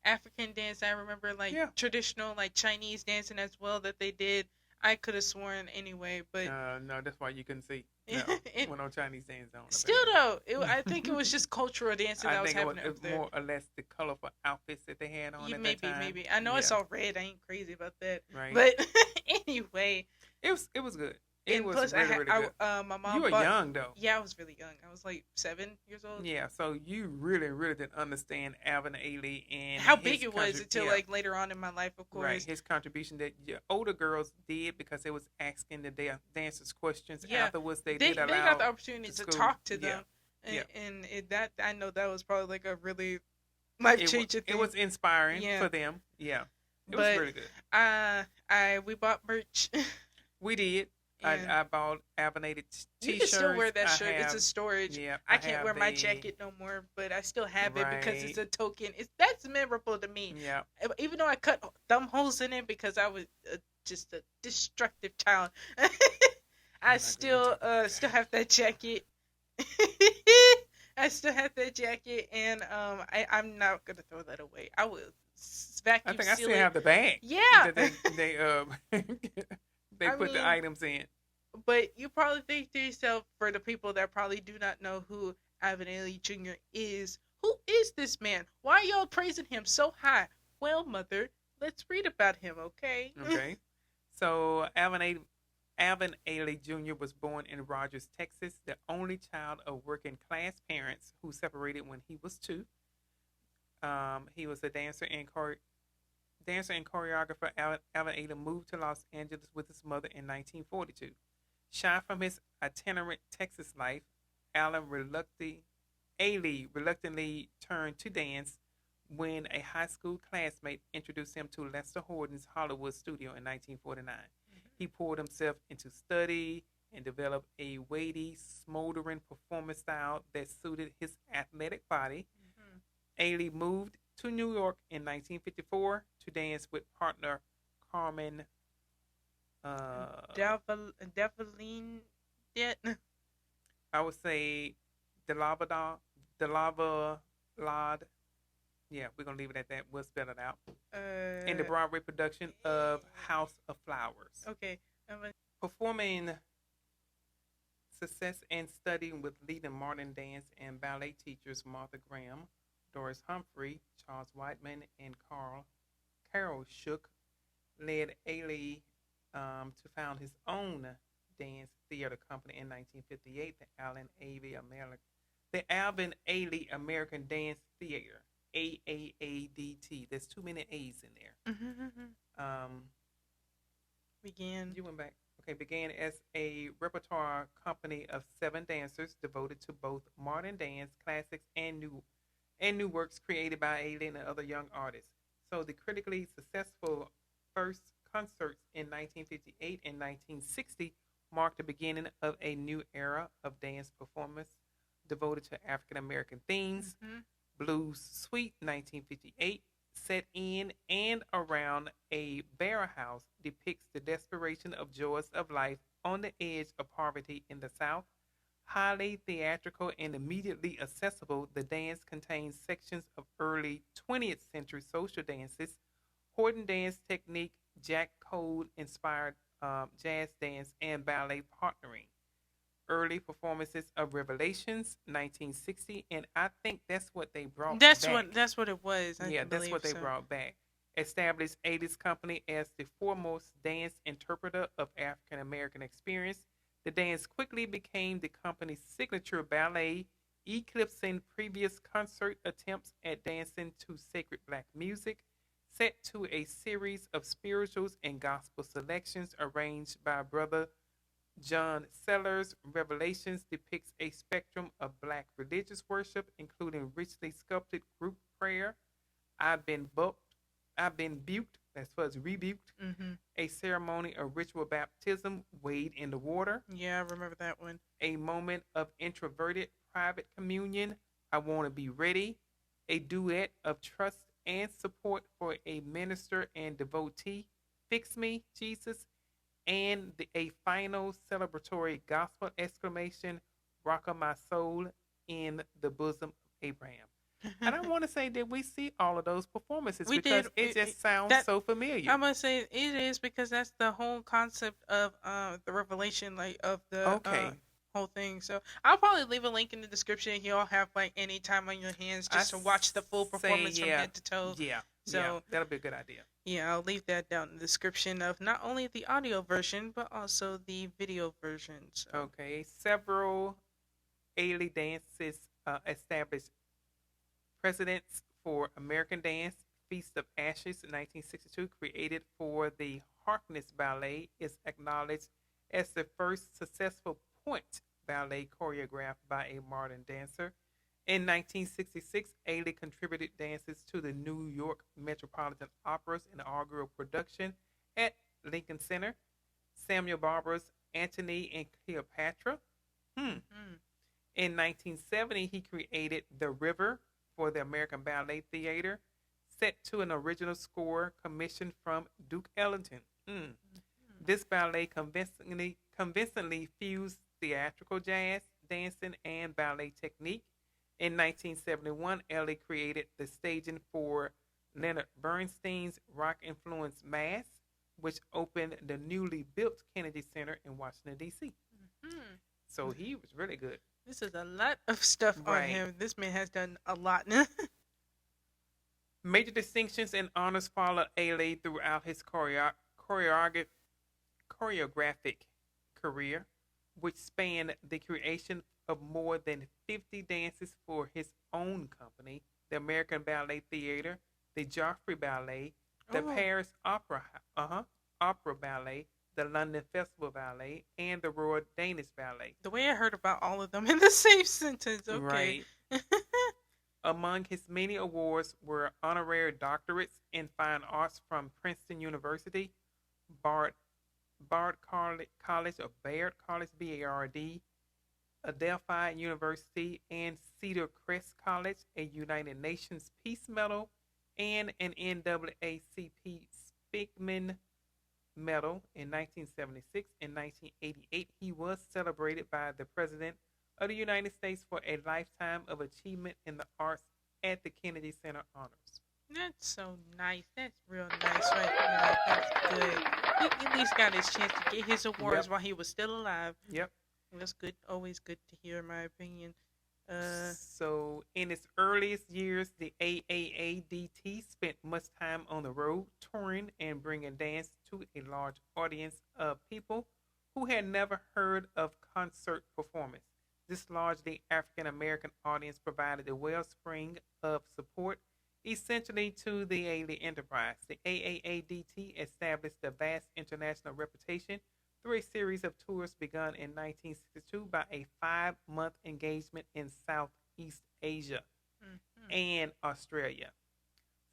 African dance, I remember like traditional like Chinese dancing as well that they did. I could have sworn anyway, but no, that's why you couldn't see. No, when no Chinese dance on. Still though, I think it was just cultural dancing that was happening up there. More or less the colorful outfits that they had on at that time. Maybe. I know it's all red. I ain't crazy about that. Right. But anyway, it was good. It And was plus, really, really good. my You mom were bought. young though. Yeah, I was really young. I was like 7 years old. Yeah, so you really, really didn't understand Alvin Ailey and How big it was until yeah, like later on in my life, of right, course. his contribution that your older girls did because they was asking the dancers questions Yeah, afterwards. They they did they got the allow opportunity the to school. talk to Yeah, them, yeah. and that I know that was probably like a really life changing It thing. was inspiring Yeah, for them. Yeah, it was but really good. we bought merch, We did. and I bought Avinated you can still wear t-shirts. that I shirt. It's have, a storage. yeah, I I can't have wear my the jacket no more, but I still have it because it's right. a token. That's memorable to me. Yeah, Even though I cut thumb holes in it because I was just a destructive child. I I'm not going to still talk about still that. have that jacket. I still have that jacket, and I'm not gonna throw that away. I will I vacuum think I seal still it. have the bag Yeah. that they they I put the mean, items in. but you probably think to yourself, for the people that probably do not know who Alvin Ailey Jr. is, who is this man? Why are y'all praising him so high? Well, mother, let's read about him, okay? Okay, so Alvin Ailey Jr. was born in Rogers, Texas, the only child of working class parents who separated when he was 2. He was a dancer and choreographer. Alvin Ailey moved to Los Angeles with his mother in 1942. Shy from his itinerant Texas life, Ailey reluctantly turned to dance when a high school classmate introduced him to Lester Horton's Hollywood studio in 1949. He poured himself into study and developed a weighty, smoldering performance style that suited his athletic body. Mm-hmm. Ailey moved to New York in 1954 to dance with partner Carmen Devaline, yet? I would say the lava lod. Yeah, we're gonna leave it at that. We'll spell it out. In the Broadway production of House of Flowers. Okay. Performing success and studying with leading modern dance and ballet teachers Martha Graham, Doris Humphrey, Charles Whiteman, and Carol Shook led Ailey to found his own dance theater company in 1958, the Alvin Ailey American Dance Theater, AAADT. There's too many A's in there. You went back. Okay, began as a repertoire company of 7 dancers devoted to both modern dance classics and new works created by Ailey and other young artists. So the critically successful first concerts in 1958 and 1960 marked the beginning of a new era of dance performance devoted to African American themes. Mm-hmm. Blues Suite 1958, set in and around a barrel house, depicts the desperation of joys of life on the edge of poverty in the South. Highly theatrical and immediately accessible, the dance contains sections of early 20th century social dances, Horton dance technique, Jack Cole inspired jazz dance, and ballet partnering. Early performances of Revelations 1960, and I think that's what they brought back. That's what it was. Yeah, that's what they brought back. Established Ailey's company as the foremost dance interpreter of African American experience. The dance quickly became the company's signature ballet, eclipsing previous concert attempts at dancing to sacred black music, set to a series of spirituals and gospel selections arranged by Brother John Sellers. Revelations depicts a spectrum of black religious worship, including richly sculpted group prayer. I've been booked. I've been buked. That's for rebuked. Mm-hmm. A ceremony of ritual baptism, wade in the water. Yeah, I remember that one. A moment of introverted private communion. I want to be ready. A duet of trust and support for a minister and devotee. Fix me, Jesus. And a final celebratory gospel exclamation, rock of my soul in the bosom of Abraham. And I want to say that we see all of those performances because it just sounds so familiar. I'm gonna say it is because that's the whole concept of the revelation, like of the whole thing. So I'll probably leave a link in the description. You'll have like any time on your hands just to watch the full performance from head to toe. Yeah, so that'll be a good idea. Yeah, I'll leave that down in the description of not only the audio version but also the video version. So, Okay, several Ailey dances established precedents for American dance. Feast of Ashes in 1962, created for the Harkness Ballet, is acknowledged as the first successful point ballet choreographed by a modern dancer. In 1966, Ailey contributed dances to the New York Metropolitan Opera's inaugural production at Lincoln Center. Samuel Barber's Antony and Cleopatra. mm-hmm. In 1970, he created The River for the American Ballet Theater, set to an original score commissioned from Duke Ellington. This ballet convincingly fused theatrical jazz, dancing, and ballet technique. In 1971, Ellie created the staging for Leonard Bernstein's rock-influenced Mass, which opened the newly built Kennedy Center in Washington, D.C. Mm-hmm. So he was really good. This is a lot of stuff on Right. him. This man has done a lot. Major distinctions and honors followed Ailey throughout his choreographic career, which spanned the creation of more than 50 dances for his own company, the American Ballet Theater, the Joffrey Ballet, the Oh, Paris Opera Ballet, the London Festival Ballet, and the Royal Danish Ballet. the way I heard about all of them in the same sentence. Okay. Right. Among his many awards were honorary doctorates in fine arts from Princeton University, Bard College or Baird College, BARD, Adelphi University, and Cedar Crest College, a United Nations Peace Medal, and an NAACP Spigman Medal in 1976 and 1988. He was celebrated by the President of the United States for a lifetime of achievement in the arts at the Kennedy Center Honors. That's so nice. That's real nice right there. That's good. He at least got his chance to get his awards Yep. while he was still alive. Yep. That's good. Always good to hear, in my opinion. So, in its earliest years, the AAADT spent much time on the road, touring and bringing dance to a large audience of people who had never heard of concert performance. This largely African American audience provided the wellspring of support essentially to the Ailey enterprise. The AAADT established a vast international reputation through a series of tours begun in 1962 by a 5-month engagement in Southeast Asia Mm-hmm. and Australia.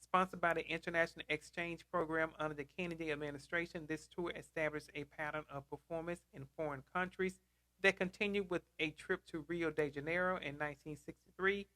Sponsored by the International Exchange Program under the Kennedy administration, this tour established a pattern of performance in foreign countries that continued with a trip to Rio de Janeiro in 1963,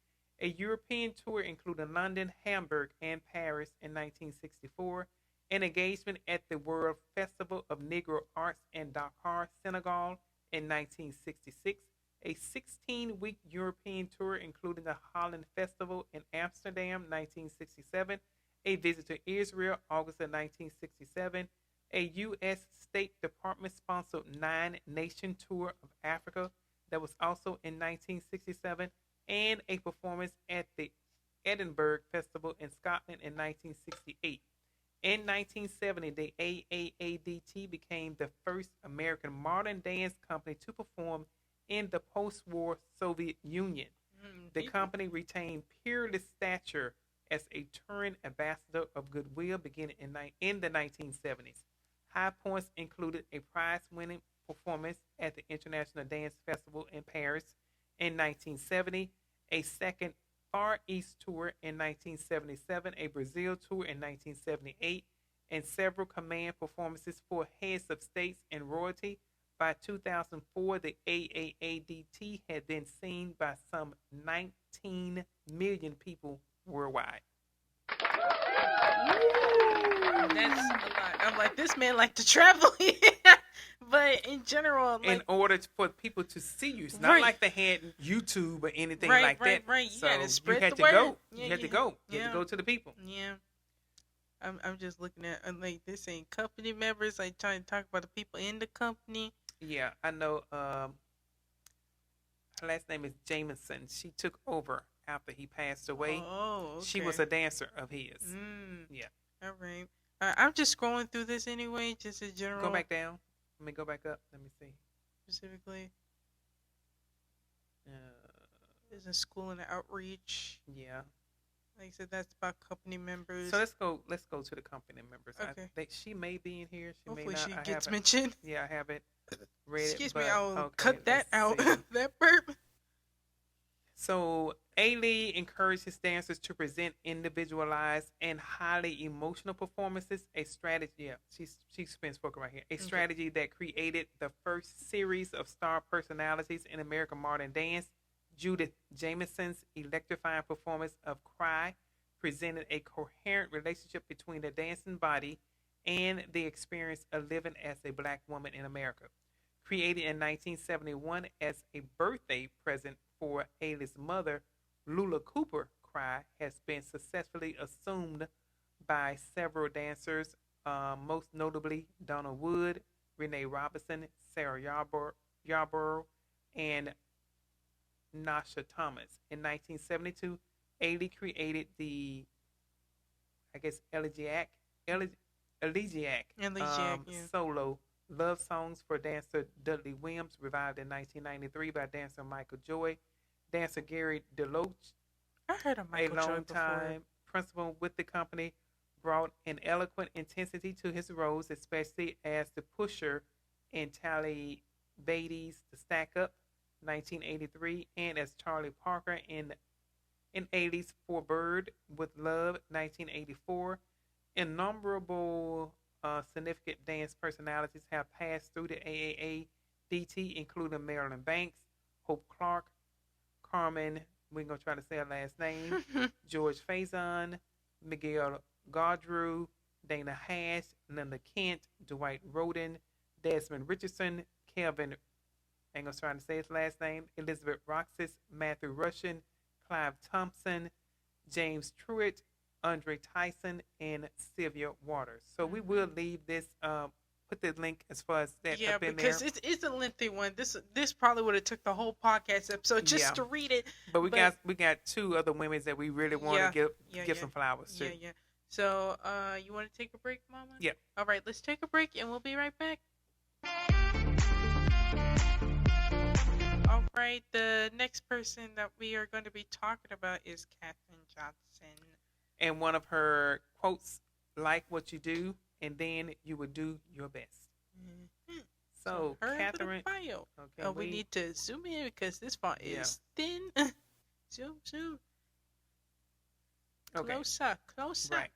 a European tour including London, Hamburg, and Paris in 1964, an engagement at the World Festival of Negro Arts in Dakar, Senegal in 1966, a 16-week European tour including the Holland Festival in Amsterdam 1967, a visit to Israel August of 1967, a U.S. State Department sponsored 9-nation tour of Africa that was also in 1967, and a performance at the Edinburgh Festival in Scotland in 1968. In 1970, the AAADT became the first American modern dance company to perform in the post-war Soviet Union. The company retained peerless stature as a touring ambassador of goodwill beginning in the 1970s. High points included a prize-winning performance at the International Dance Festival in Paris in 1970, a second Far East tour in 1977, a Brazil tour in 1978, and several command performances for heads of states and royalty. By 2004, the AAADT had been seen by some 19 million people worldwide. That's a lot. I'm like, this man like to travel. But in general, like, in order for people to see you, it's not Right. like they had YouTube or anything Right, like right, that. right. You So gotta spread you had the to word. go. Yeah, You had to yeah, go. You had yeah. to go to the people. yeah. I'm just looking at like this ain't company members. Like trying to talk about the people in the company. Yeah, I know. Her last name is Jameson. She took over after he passed away. Oh, okay. She was a dancer of his. Mm, Yeah. all right. I'm just scrolling through this anyway, just in Go general, back down. Let me go back up. Let me see. specifically. Uh, There's a school and outreach. yeah. Like I said, that's about company So members. let's go. Let's go to the company members. Okay. She may be in here. She may Hopefully not. she I gets haven't. mentioned. Yeah, I haven't read it, Excuse me, but I'll okay. cut that Let's out. see. That burp. So Ailey encourages dancers to present individualized and highly emotional performances. A strategy, yeah, she's been spoken right here. A strategy that created the first series of star personalities in American modern dance. Judith Jamison's electrifying performance of "Cry" presented a coherent relationship between the dancing body and the experience of living as a black woman in America. Created in 1971 as a birthday present for Ailey's mother, Lula Cooper Cry has been successfully assumed by several dancers, most notably Donna Wood, Renee Robinson, Sarah Yarborough, and Nasha Thomas. In 1972, Ailey created the, I guess, elegiac Elegiac, yeah. solo love songs for dancer Dudley Williams, revived in 1993 by dancer Michael Joy. Dancer Gary DeLoach, I heard of a Michael Joy before. longtime principal with the company, brought an eloquent intensity to his roles, especially as the pusher in Tally Beatty's The Stack Up, 1983, and as Charlie Parker in Ailey's For Bird with Love, 1984. Innumerable significant dance personalities have passed through the AAADT, including Marilyn Banks, Hope Clark, Carmen, we're going to try to say her last name, George Faison, Miguel Gaudreau, Dana Hash, Linda Kent, Dwight Roden, Desmond Richardson, Kelvin, I'm going to try to say his last name, Elizabeth Roxas, Matthew Russian, Clive Thompson, James Truitt, Andre Tyson, and Sylvia Waters. So we will leave this, put the link as far as that Yeah, up in because there. it's a lengthy one. This probably would have took the whole podcast episode just to read it. But we got two other women that we really want to give some flowers to. Yeah. So you want to take a break, Mama? Yeah. All right, let's take a break and we'll be right back. All right, the next person that we are going to be talking about is Katherine Johnson. And one of her quotes, like what you do, and then you will do your best. Mm-hmm. So, Katherine. Okay, we need to zoom in because this font is thin. Zoom. Okay. Closer. Right.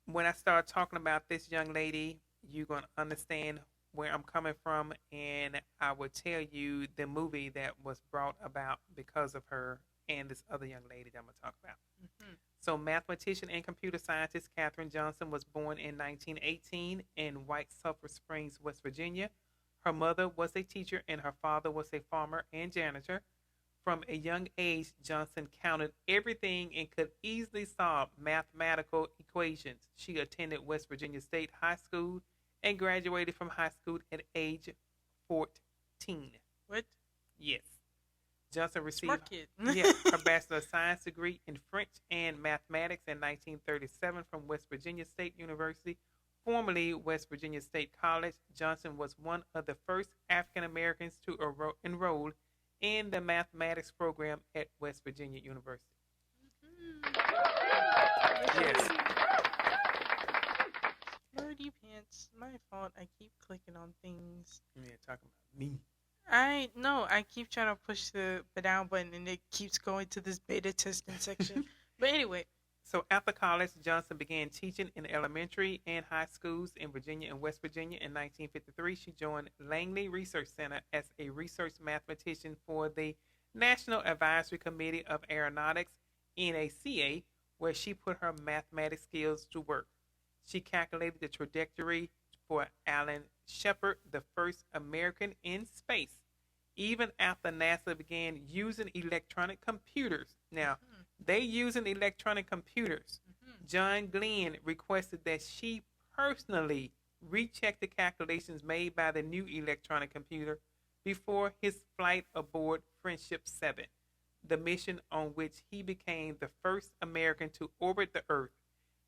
When I start talking about this young lady, you're going to understand where I'm coming from, and I will tell you the movie that was brought about because of her and this other young lady that I'm going to talk about. Mm-hmm. So, mathematician and computer scientist Katherine Johnson was born in 1918 in White Sulphur Springs, West Virginia. Her mother was a teacher and her father was a farmer and janitor. From a young age, Johnson counted everything and could easily solve mathematical equations. She attended West Virginia State High School and graduated from high school at age 14. What? Yes. Johnson received her Bachelor of Science degree in French and Mathematics in 1937 from West Virginia State University, formerly West Virginia State College. Johnson was one of the first African Americans to enroll in the mathematics program at West Virginia University. Mm-hmm. Yes. Birdie pants. My fault. I keep clicking on things. Yeah, talking about me. I keep trying to push the down button and it keeps going to this beta testing section. But anyway. So after college, Johnson began teaching in elementary and high schools in Virginia and West Virginia. In 1953, she joined Langley Research Center as a research mathematician for the National Advisory Committee of Aeronautics, NACA, where she put her mathematics skills to work. She calculated the trajectory for Alan Shepard, the first American in space, even after NASA began using electronic computers. Now, they using electronic computers. John Glenn requested that she personally recheck the calculations made by the new electronic computer before his flight aboard Friendship 7, the mission on which he became the first American to orbit the Earth.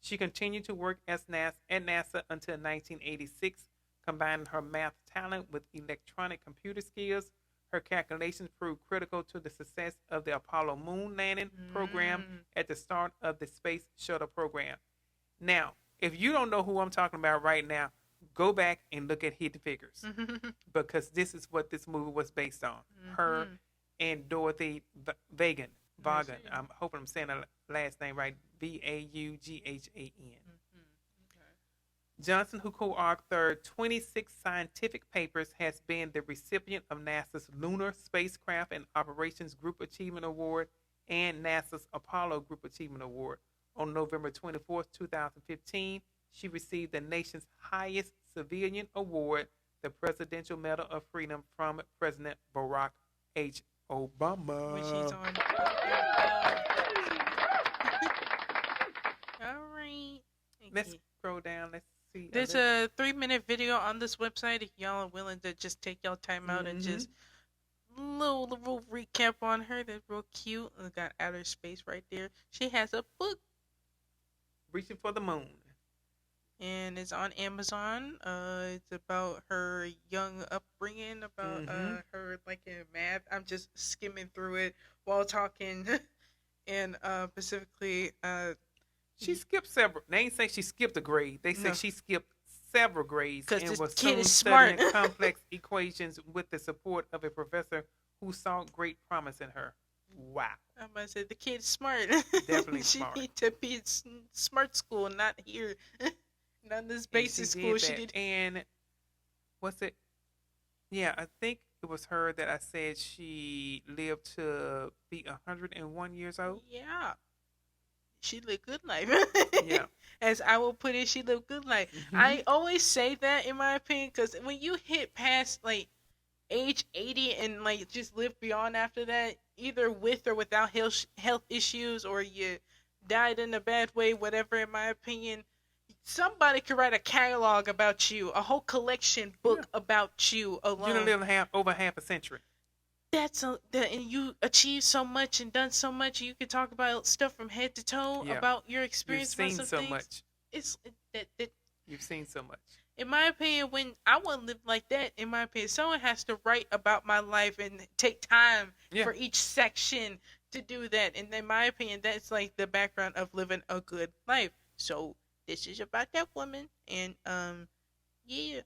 She continued to work at NASA until 1986, combining her math talent with electronic computer skills. Her calculations proved critical to the success of the Apollo moon landing program at the start of the Space Shuttle program. Now, if you don't know who I'm talking about right now, go back and look at Hidden Figures because this is what this movie was based on. Her and Dorothy Vaughan. Vaughan. I'm hoping I'm saying her last name right. Vaughan. Johnson, who co-authored 26 scientific papers, has been the recipient of NASA's Lunar Spacecraft and Operations Group Achievement Award and NASA's Apollo Group Achievement Award. On November 24, 2015, she received the nation's highest civilian award, the Presidential Medal of Freedom from President Barack H. Obama. Which he's on. All right. Let's scroll down. Let's see. There's a 3-minute video on this website if y'all are willing to just take y'all time out and just little recap on her. That's real cute. We got outer space right there. She has a book. Reaching for the Moon. And it's on Amazon. It's about her young upbringing, about her like in math. I'm just skimming through it while talking, and specifically, she skipped several. They ain't say she skipped a grade. They say she skipped several grades and was soon studying complex equations with the support of a professor who saw great promise in her. Wow. I'm about to say the kid's smart. Definitely she smart. She need to be in smart school, not here. Not this basic school. She did. And what's it? Yeah, I think it was her that I said she lived to be 101 years old. Yeah. She lived good life. Yeah. As I will put it, she lived good life. I always say that in my opinion, because when you hit past like age 80 and like just live beyond after that, either with or without health issues, or you died in a bad way, whatever, in my opinion, somebody could write a catalog about you, a whole collection book about you alone. You done lived over half a century. And you achieved so much and done so much. You could talk about stuff from head to toe about your experience. You've seen so much. You've seen so much. In my opinion, when I want to live like that, in my opinion, someone has to write about my life and take time for each section to do that. And in my opinion, that's like the background of living a good life. So this is about that woman, and we're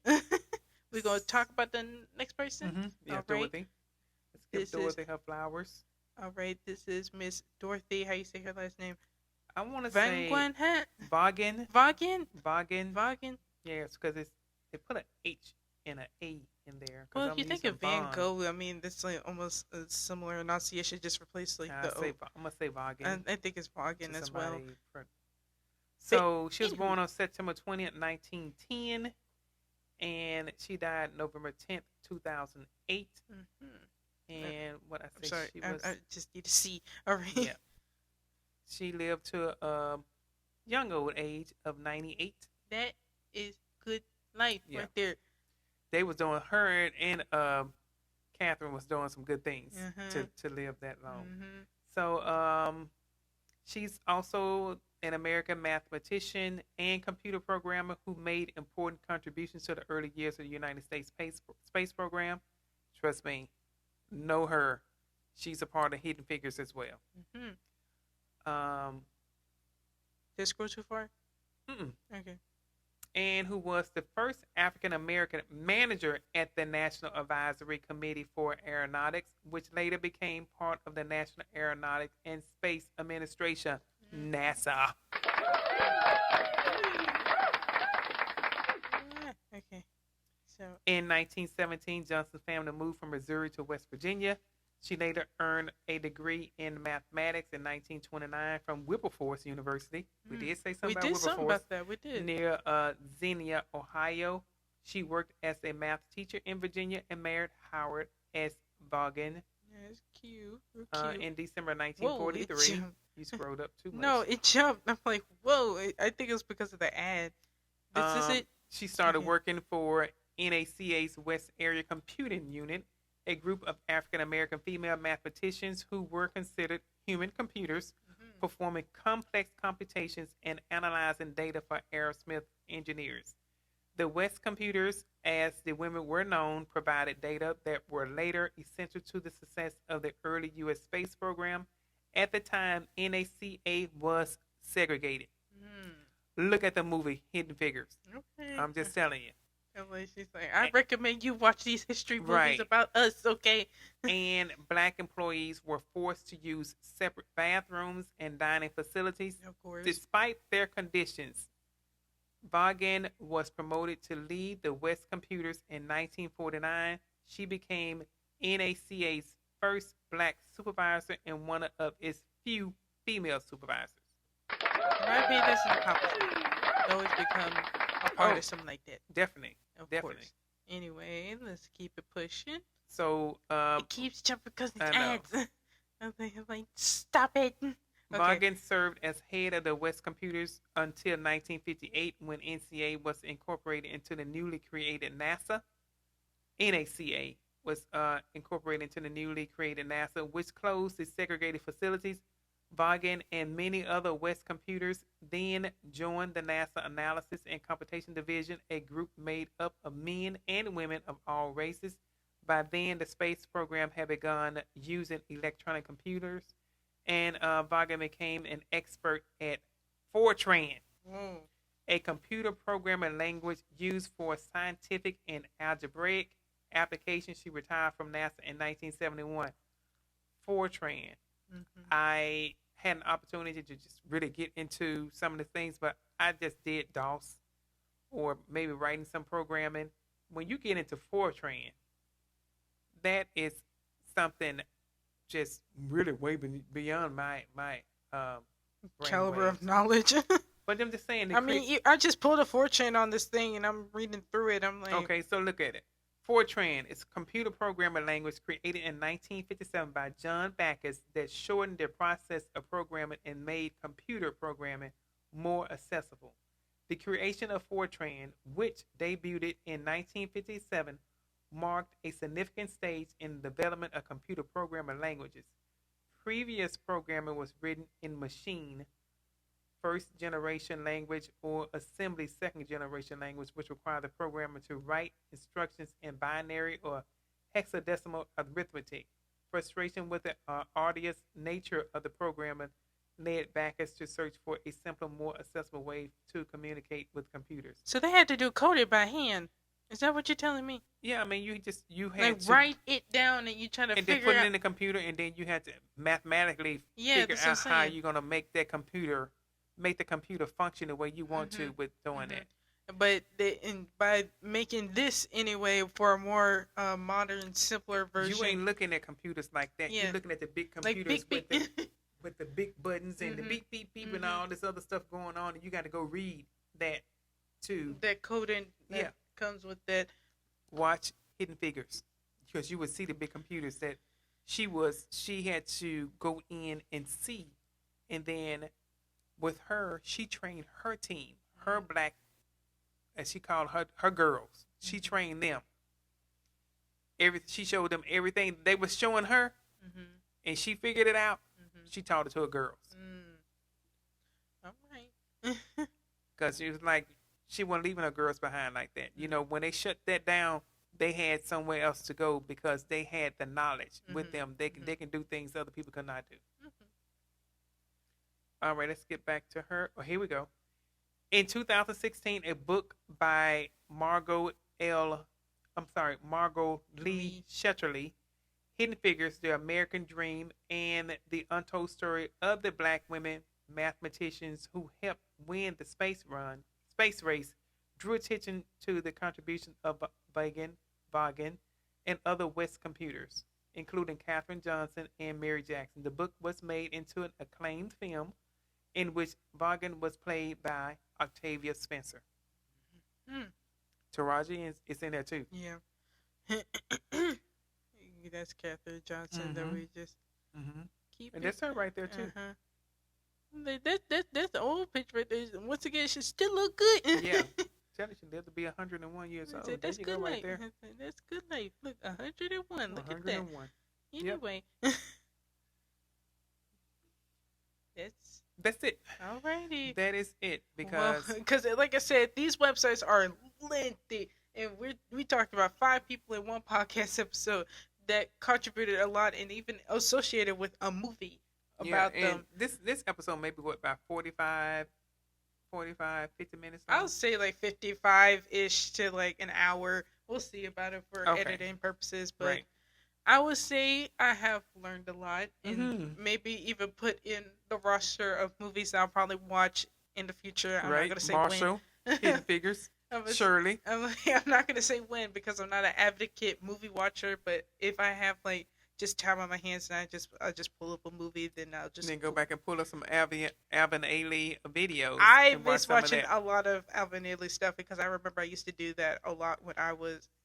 gonna talk about the next person. Yeah, Dorothy. Let's give Dorothy her flowers. All right, this is Miss Dorothy. How you say her last name? I want to say Vaughan. Yeah, it's because they put an H and an A in there. Well, if you think of Van Gogh, I mean, that's like almost a similar enunciation. Just replace like the O. I'm gonna say Vaughan. I think it's Vaughan as well. So she was born on September 20th, 1910, and she died November 10th, 2008. And what I say, sorry, she was. I just need to see. All right. Yeah. She lived to a young old age of 98. That is good life right there. They was doing her and Catherine was doing some good things to live that long. So she's also an American mathematician and computer programmer who made important contributions to the early years of the United States space program. Trust me, know her. She's a part of Hidden Figures as well. Did I scroll too far? Okay. And who was the first African American manager at the National Advisory Committee for Aeronautics, which later became part of the National Aeronautics and Space Administration, NASA. Okay. So in 1917, Johnson's family moved from Missouri to West Virginia. She later earned a degree in mathematics in 1929 from Wilberforce University. We did say something about Wilberforce. Something about that. We did. Near Xenia, Ohio. She worked as a math teacher in Virginia and married Howard S. Vaughan. That's cute. In December 1943. Whoa, you scrolled up too much. No, it jumped. I'm like, whoa. I think it was because of the ad. This is it. She started working for NACA's West Area Computing Unit, a group of African-American female mathematicians who were considered human computers performing complex computations and analyzing data for Aerosmith engineers. The West computers, as the women were known, provided data that were later essential to the success of the early U.S. space program. At the time, NACA was segregated. Look at the movie Hidden Figures. Okay. I'm just telling you. She's like, I recommend you watch these history movies Right. about us, okay? And black employees were forced to use separate bathrooms and dining facilities. Of course. Despite their conditions, Vaughan was promoted to lead the West Computers in 1949. She became NACA's first black supervisor and one of its few female supervisors. In my opinion, that's an accomplishment. To always become a part of something like that. Definitely. Of Definitely. course. Anyway, let's keep it pushing. So, it keeps jumping because it's ads. I'm like, stop it. Vaughan served as head of the West Computers until 1958 when NCA was incorporated into the newly created NASA. NACA was incorporated into the newly created NASA, which closed the segregated facilities. Vaughan and many other West Computers then joined the NASA Analysis and Computation Division, a group made up of men and women of all races. By then, the space program had begun using electronic computers, and Vaughan became an expert at Fortran, a computer programming language used for scientific and algebraic applications. She retired from NASA in 1971. Fortran. I had an opportunity to just really get into some of the things, but I just did DOS or maybe writing some programming. When you get into Fortran, that is something just really way beyond my caliber of knowledge. But I'm just saying. I just pulled a Fortran on this thing and I'm reading through it. I'm like, okay, so look at it. Fortran is a computer programming language created in 1957 by John Backus that shortened the process of programming and made computer programming more accessible. The creation of Fortran, which debuted in 1957, marked a significant stage in the development of computer programming languages. Previous programming was written in machine first generation language or assembly second generation language, which required the programmer to write instructions in binary or hexadecimal arithmetic. Frustration with the arduous nature of the programming led Backus to search for a simpler, more accessible way to communicate with computers. So they had to do code it by hand. Is that what you're telling me? Yeah, I mean, you had like to write it down and you try to figure and then put it it in the computer, and then you had to mathematically figure that's out how you're gonna make the computer function the way you want to with doing that. But by making this anyway for a more modern, simpler version, you ain't looking at computers like that. You're looking at the big computers like with the big buttons and the beep beep beep and all this other stuff going on, and you got to go read that too. That coding that comes with that. Watch Hidden Figures, because you would see the big computers that she had to go in and see, and then with her, she trained her team, her black, as she called her girls. She trained them. She showed them everything they was showing her, and she figured it out. She taught it to her girls. All right. Because she was like, she wasn't leaving her girls behind like that. You know, when they shut that down, they had somewhere else to go because they had the knowledge with them. They can do things other people could not do. All right, let's get back to her. Oh, here we go. In 2016, a book by Margot Lee Shetterly, Hidden Figures, The American Dream, and the Untold Story of the Black Women Mathematicians Who Helped Win the Space Race, drew attention to the contribution of Vaughan and other West computers, including Katherine Johnson and Mary Jackson. The book was made into an acclaimed film in which Vaughan was played by Octavia Spencer. Taraji is in there too. Yeah. That's Katherine Johnson that we just keep. And that's her right there too. That's the old picture right there. Once again, she still look good. Yeah. Tell her she lived to be 101 years old. That's good life. Right there. That's good life. Look, 101. 101. Look at that. Anyway. Yep. That is good life. That's good life. Look, 101. Look at that. 101. Look at that. Anyway. That is good life. Look, 101. Anyway. 101. Yep. That is good life. 101. That's it. Alrighty. That is it. Because because like I said, these websites are lengthy, and we talked about 5 people in one podcast episode that contributed a lot, and even associated with a movie about them. This episode maybe what, about 45, 50 minutes long? I'll say like 55-ish to like an hour. We'll see about it for editing purposes, but right. I would say I have learned a lot, and maybe even put in the roster of movies that I'll probably watch in the future. I'm not gonna say Marshall, when. Hidden Figures, Shirley. I'm not gonna say when because I'm not an advocate movie watcher. But if I have like just time on my hands and I just pull up a movie, then I'll just go back and pull up some Alvin Ailey videos. I miss watching a lot of Alvin Ailey stuff because I remember I used to do that a lot when I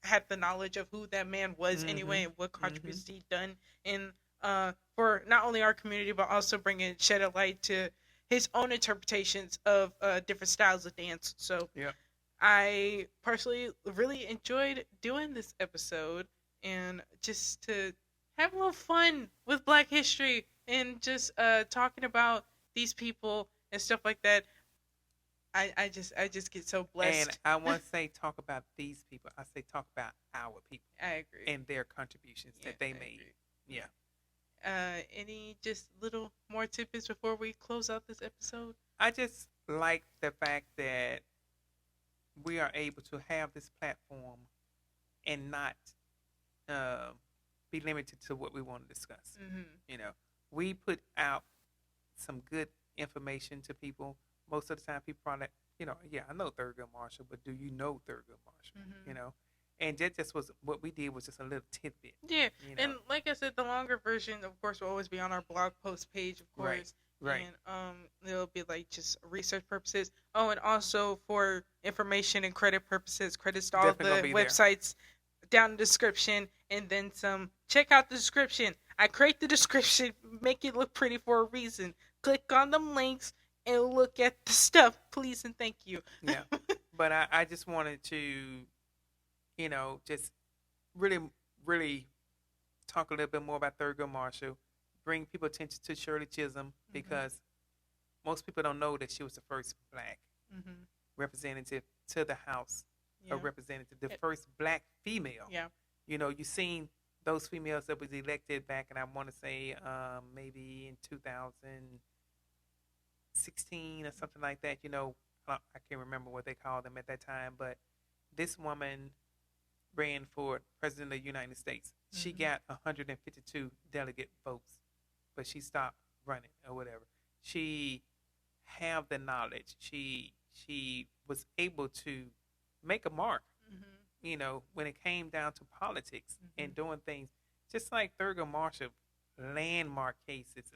had the knowledge of who that man was anyway, and what contributions he'd done in for not only our community but also shed a light to his own interpretations of different styles of dance. So yeah. I personally really enjoyed doing this episode, and just to have a little fun with Black history and just talking about these people and stuff like that. I just get so blessed. And I want to say talk about these people. I say talk about our people. I agree. And their contributions that they made. Agree. Yeah. Any just little more tidbits before we close out this episode? I just like the fact that we are able to have this platform and not be limited to what we want to discuss. We put out some good information to people. Most of the time people probably, I know Thurgood Marshall, but do you know Thurgood Marshall? And that just was what we did, was just a little tidbit. Yeah, and like I said, the longer version, of course, will always be on our blog post page, of course. Right. And it'll be like just research purposes. Oh, and also for information and credit purposes, credits to all the websites down in the description, and then some. Check out the description. I create the description, make it look pretty for a reason. Click on them links and look at the stuff, please and thank you. Yeah, but I just wanted to, just really, really talk a little bit more about Thurgood Marshall, bring people attention to Shirley Chisholm, because most people don't know that she was the first Black representative to the House of Representatives, the first Black female. Yeah. You've seen those females that was elected back, and I want to say maybe in 2016 or something like that. I can't remember what they called them at that time, but this woman ran for president of the United States. She got 152 delegate votes, but she stopped running or whatever. She had the knowledge. She was able to make a mark. When it came down to politics and doing things, just like Thurgood Marshall, landmark cases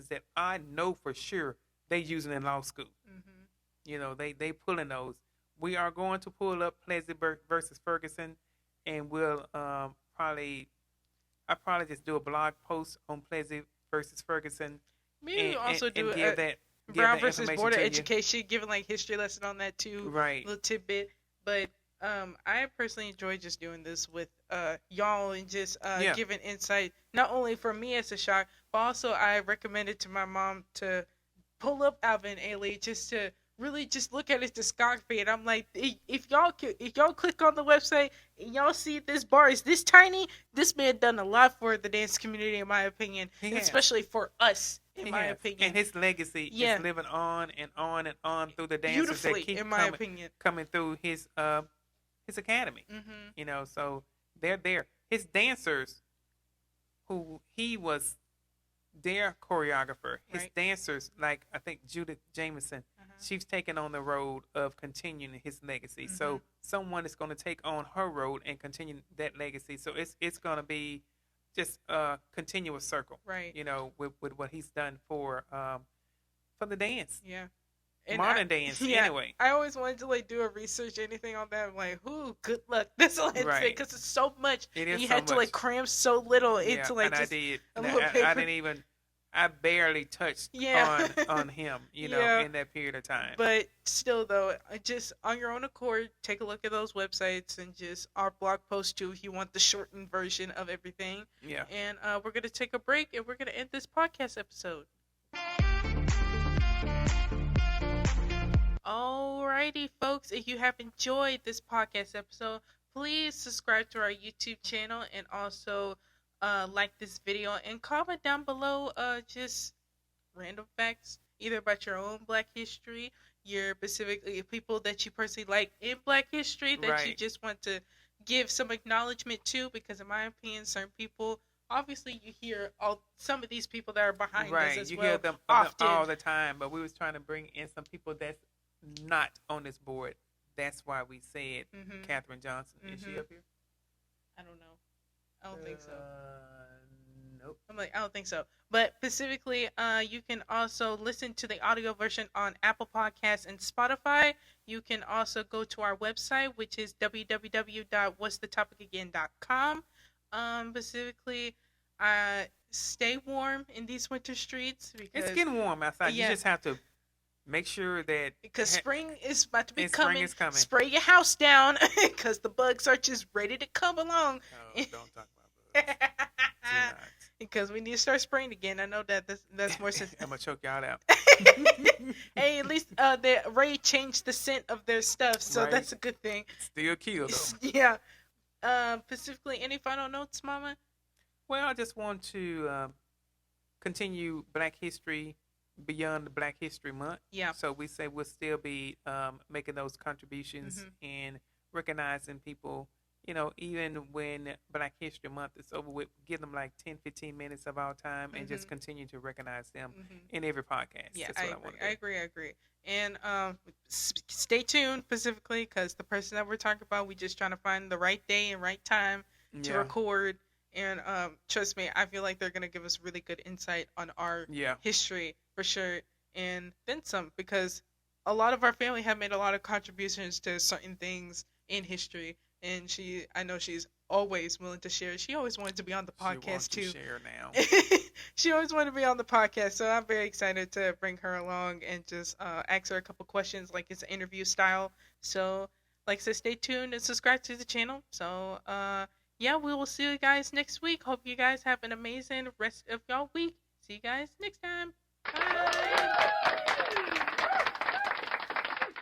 that I know for sure they using in law school. They pulling those. We are going to pull up Plessy versus Ferguson, and we'll I'll probably just do a blog post on Plessy versus Ferguson. Maybe also do Brown versus Board of Education, giving like history lesson on that too. Right. Little tidbit, but. I personally enjoy just doing this with y'all and just giving insight, not only for me as a shock, but also I recommended to my mom to pull up Alvin Ailey just to really just look at his discography. And I'm like, if y'all click on the website and y'all see this bar is this tiny, this man done a lot for the dance community, in my opinion, especially for us. In my opinion, and his legacy is living on and on and on through the dancers that keep in my opinion, coming through his academy. So they're there. His dancers, who he was their choreographer, his dancers, like I think Judith Jameson, she's taken on the road of continuing his legacy. So someone is going to take on her road and continue that legacy. So it's going to be just a continuous circle, right? With what he's done for the dance. Yeah. And modern dance, anyway. I always wanted to do a research, anything on that. I'm like, good luck. That's all I'd say, because it's so much. It is you so had to cram so little into and just I did. A little paper. I didn't even. I barely touched on him, in that period of time. But still, though, just on your own accord, take a look at those websites and just our blog post too, if you want the shortened version of everything. Yeah. And we're gonna take a break, and we're gonna end this podcast episode. Alrighty, folks, if you have enjoyed this podcast episode, please subscribe to our YouTube channel and also like this video and comment down below just random facts, either about your own Black history, your specifically people that you personally like in Black history that you just want to give some acknowledgement to, because in my opinion, certain people, obviously you hear some of these people that are behind us as you well. Hear them often all the time, but we was trying to bring in some people that's not on this board. That's why we said Katherine Johnson. Is she up here? I don't know. I don't think so. Nope. I'm like, I don't think so. But specifically, you can also listen to the audio version on Apple Podcasts and Spotify. You can also go to our website, which is www.whatsthetopicagain.com. Specifically, stay warm in these winter streets because it's getting warm outside. You just have to make sure that because spring is about to be coming. Spring is coming. Spray your house down because the bugs are just ready to come along. Oh, don't talk about bugs. Do not. Because we need to start spraying again. I know that's more sensitive. I'm gonna choke y'all out. Hey, at least the Ray changed the scent of their stuff, so that's a good thing. Still kill though. Yeah. Specifically, any final notes, Mama? Well, I just want to continue Black History beyond the Black History Month. Yeah. So we say we'll still be making those contributions and recognizing people. You know, even when Black History Month is over with, give them like 10, 15 minutes of our time and just continue to recognize them in every podcast. Yeah, That's what I agree. And stay tuned specifically because the person that we're talking about, we just trying to find the right day and right time to record. And trust me, I feel like they're going to give us really good insight on our history for sure. And then some, because a lot of our family have made a lot of contributions to certain things in history. And I know she's always willing to share. She always wanted to be on the podcast too. She share now. She always wanted to be on the podcast, so I'm very excited to bring her along and just ask her a couple questions, like it's an interview style. So, like I said, stay tuned and subscribe to the channel. So, yeah, we will see you guys next week. Hope you guys have an amazing rest of y'all week. See you guys next time. Bye.